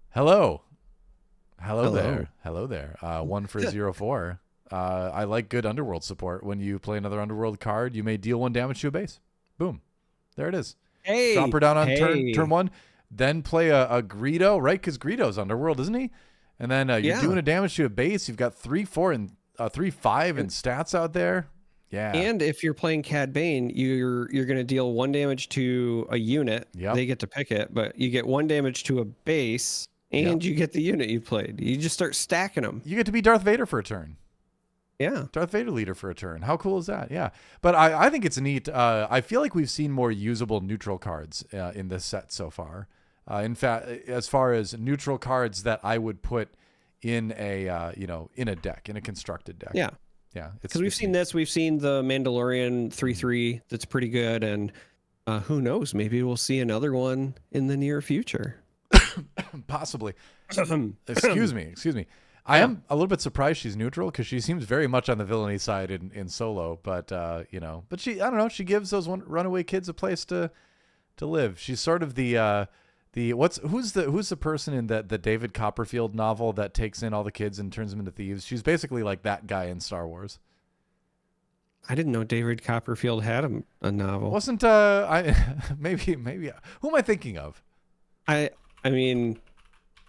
Hello there. 1 for 0/4. I like good Underworld support. When you play another Underworld card, you may deal 1 damage to a base. Boom. There it is. Hey. Drop her down on turn 1. Then play a Greedo, right? Because Greedo's Underworld, isn't he? And then you're doing a damage to a base. You've got 3/4 and 3/5 in stats out there. Yeah. And if you're playing Cad Bane, you're going to deal 1 damage to a unit. Yep. They get to pick it, but you get 1 damage to a base. And you get the unit you played. You just start stacking them. You get to be Darth Vader for a turn. Yeah. Darth Vader leader for a turn. How cool is that? Yeah. But I think it's neat. I feel like we've seen more usable neutral cards in this set so far. In fact, as far as neutral cards that I would put in a, in a deck, in a constructed deck. Yeah. Yeah. Because we've seen this. We've seen the Mandalorian 3/3. That's pretty good. And who knows? Maybe we'll see another one in the near future. Possibly. Excuse me. I am a little bit surprised she's neutral because she seems very much on the villainy side in Solo. But but I don't know. She gives those runaway kids a place to live. She's sort of who's the person in the David Copperfield novel that takes in all the kids and turns them into thieves? She's basically like that guy in Star Wars. I didn't know David Copperfield had a novel. Wasn't maybe who am I thinking of? I mean,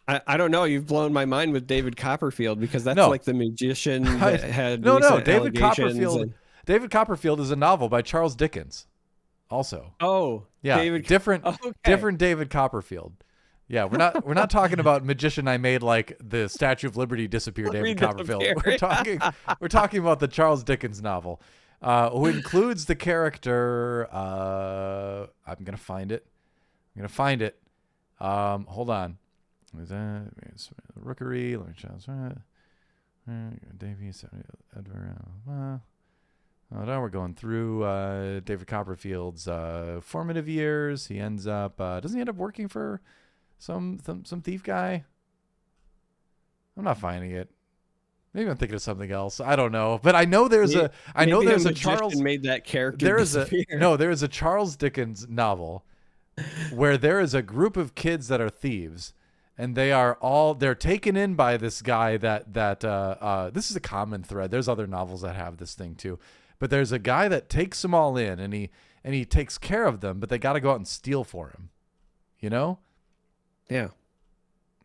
I don't know. You've blown my mind with David Copperfield because that's like the magician that had David Copperfield. David Copperfield is a novel by Charles Dickens. Also. Oh, yeah, different David Copperfield. Yeah, we're not talking about magician I made like the Statue of Liberty disappear David Copperfield. We're talking about the Charles Dickens novel, who includes the character. I'm gonna find it. Hold on. Rookery. Davies. Edward. Now we're going through David Copperfield's formative years. He ends up. Doesn't he end up working for some thief guy? I'm not finding it. Maybe I'm thinking of something else. I don't know, but I know there's a Charles made that character. There is a Charles Dickens novel where there is a group of kids that are thieves, and they're taken in by this guy that this is a common thread. There's other novels that have this thing too, but there's a guy that takes them all in, and he takes care of them, but they got to go out and steal for him. You know? Yeah.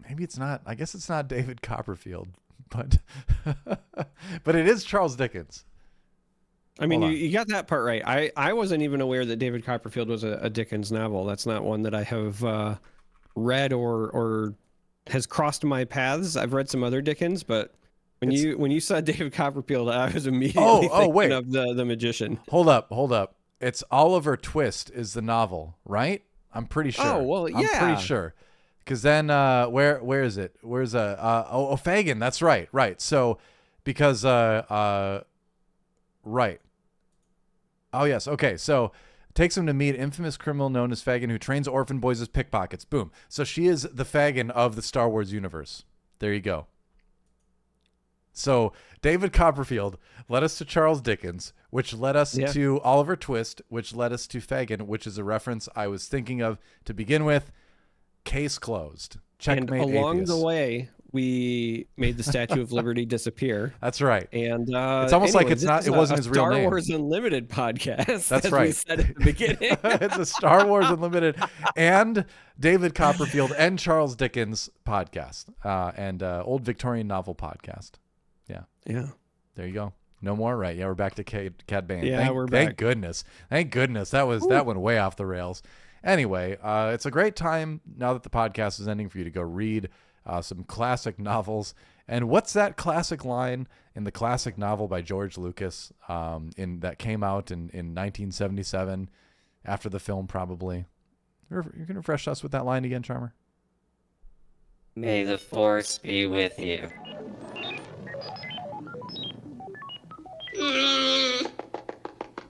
Maybe it's not. I guess it's not David Copperfield, but but it is Charles Dickens. I mean, you got that part right. I wasn't even aware that David Copperfield was a Dickens novel. That's not one that I have read or has crossed my paths. I've read some other Dickens, but when you said David Copperfield, I was immediately thinking of the magician. Hold up. It's Oliver Twist is the novel, right? I'm pretty sure. Oh, well, yeah. I'm pretty sure. Because then where is it? Where's Fagin? That's right. So because right. Oh yes. Okay. So takes him to meet infamous criminal known as Fagin, who trains orphan boys as pickpockets. Boom. So she is the Fagin of the Star Wars universe. There you go. So David Copperfield led us to Charles Dickens, which led us to Oliver Twist, which led us to Fagin, which is a reference I was thinking of to begin with. Case closed. Checkmate. And along atheist. the way, we made the Statue of Liberty disappear. That's right. And it's almost like it wasn't his real name. Star Wars Unlimited podcast. That's right. We said at the beginning. It's a Star Wars Unlimited and David Copperfield and Charles Dickens podcast and old Victorian novel podcast. Yeah. There you go. No more, right? Yeah, we're back to Cad Bane. Yeah, we're back. Thank goodness. That went way off the rails. Anyway, it's a great time now that the podcast is ending for you to go read some classic novels. And what's that classic line in the classic novel by George Lucas that came out in 1977 after the film probably? You can refresh us with that line again, Charmer? May the Force be with you.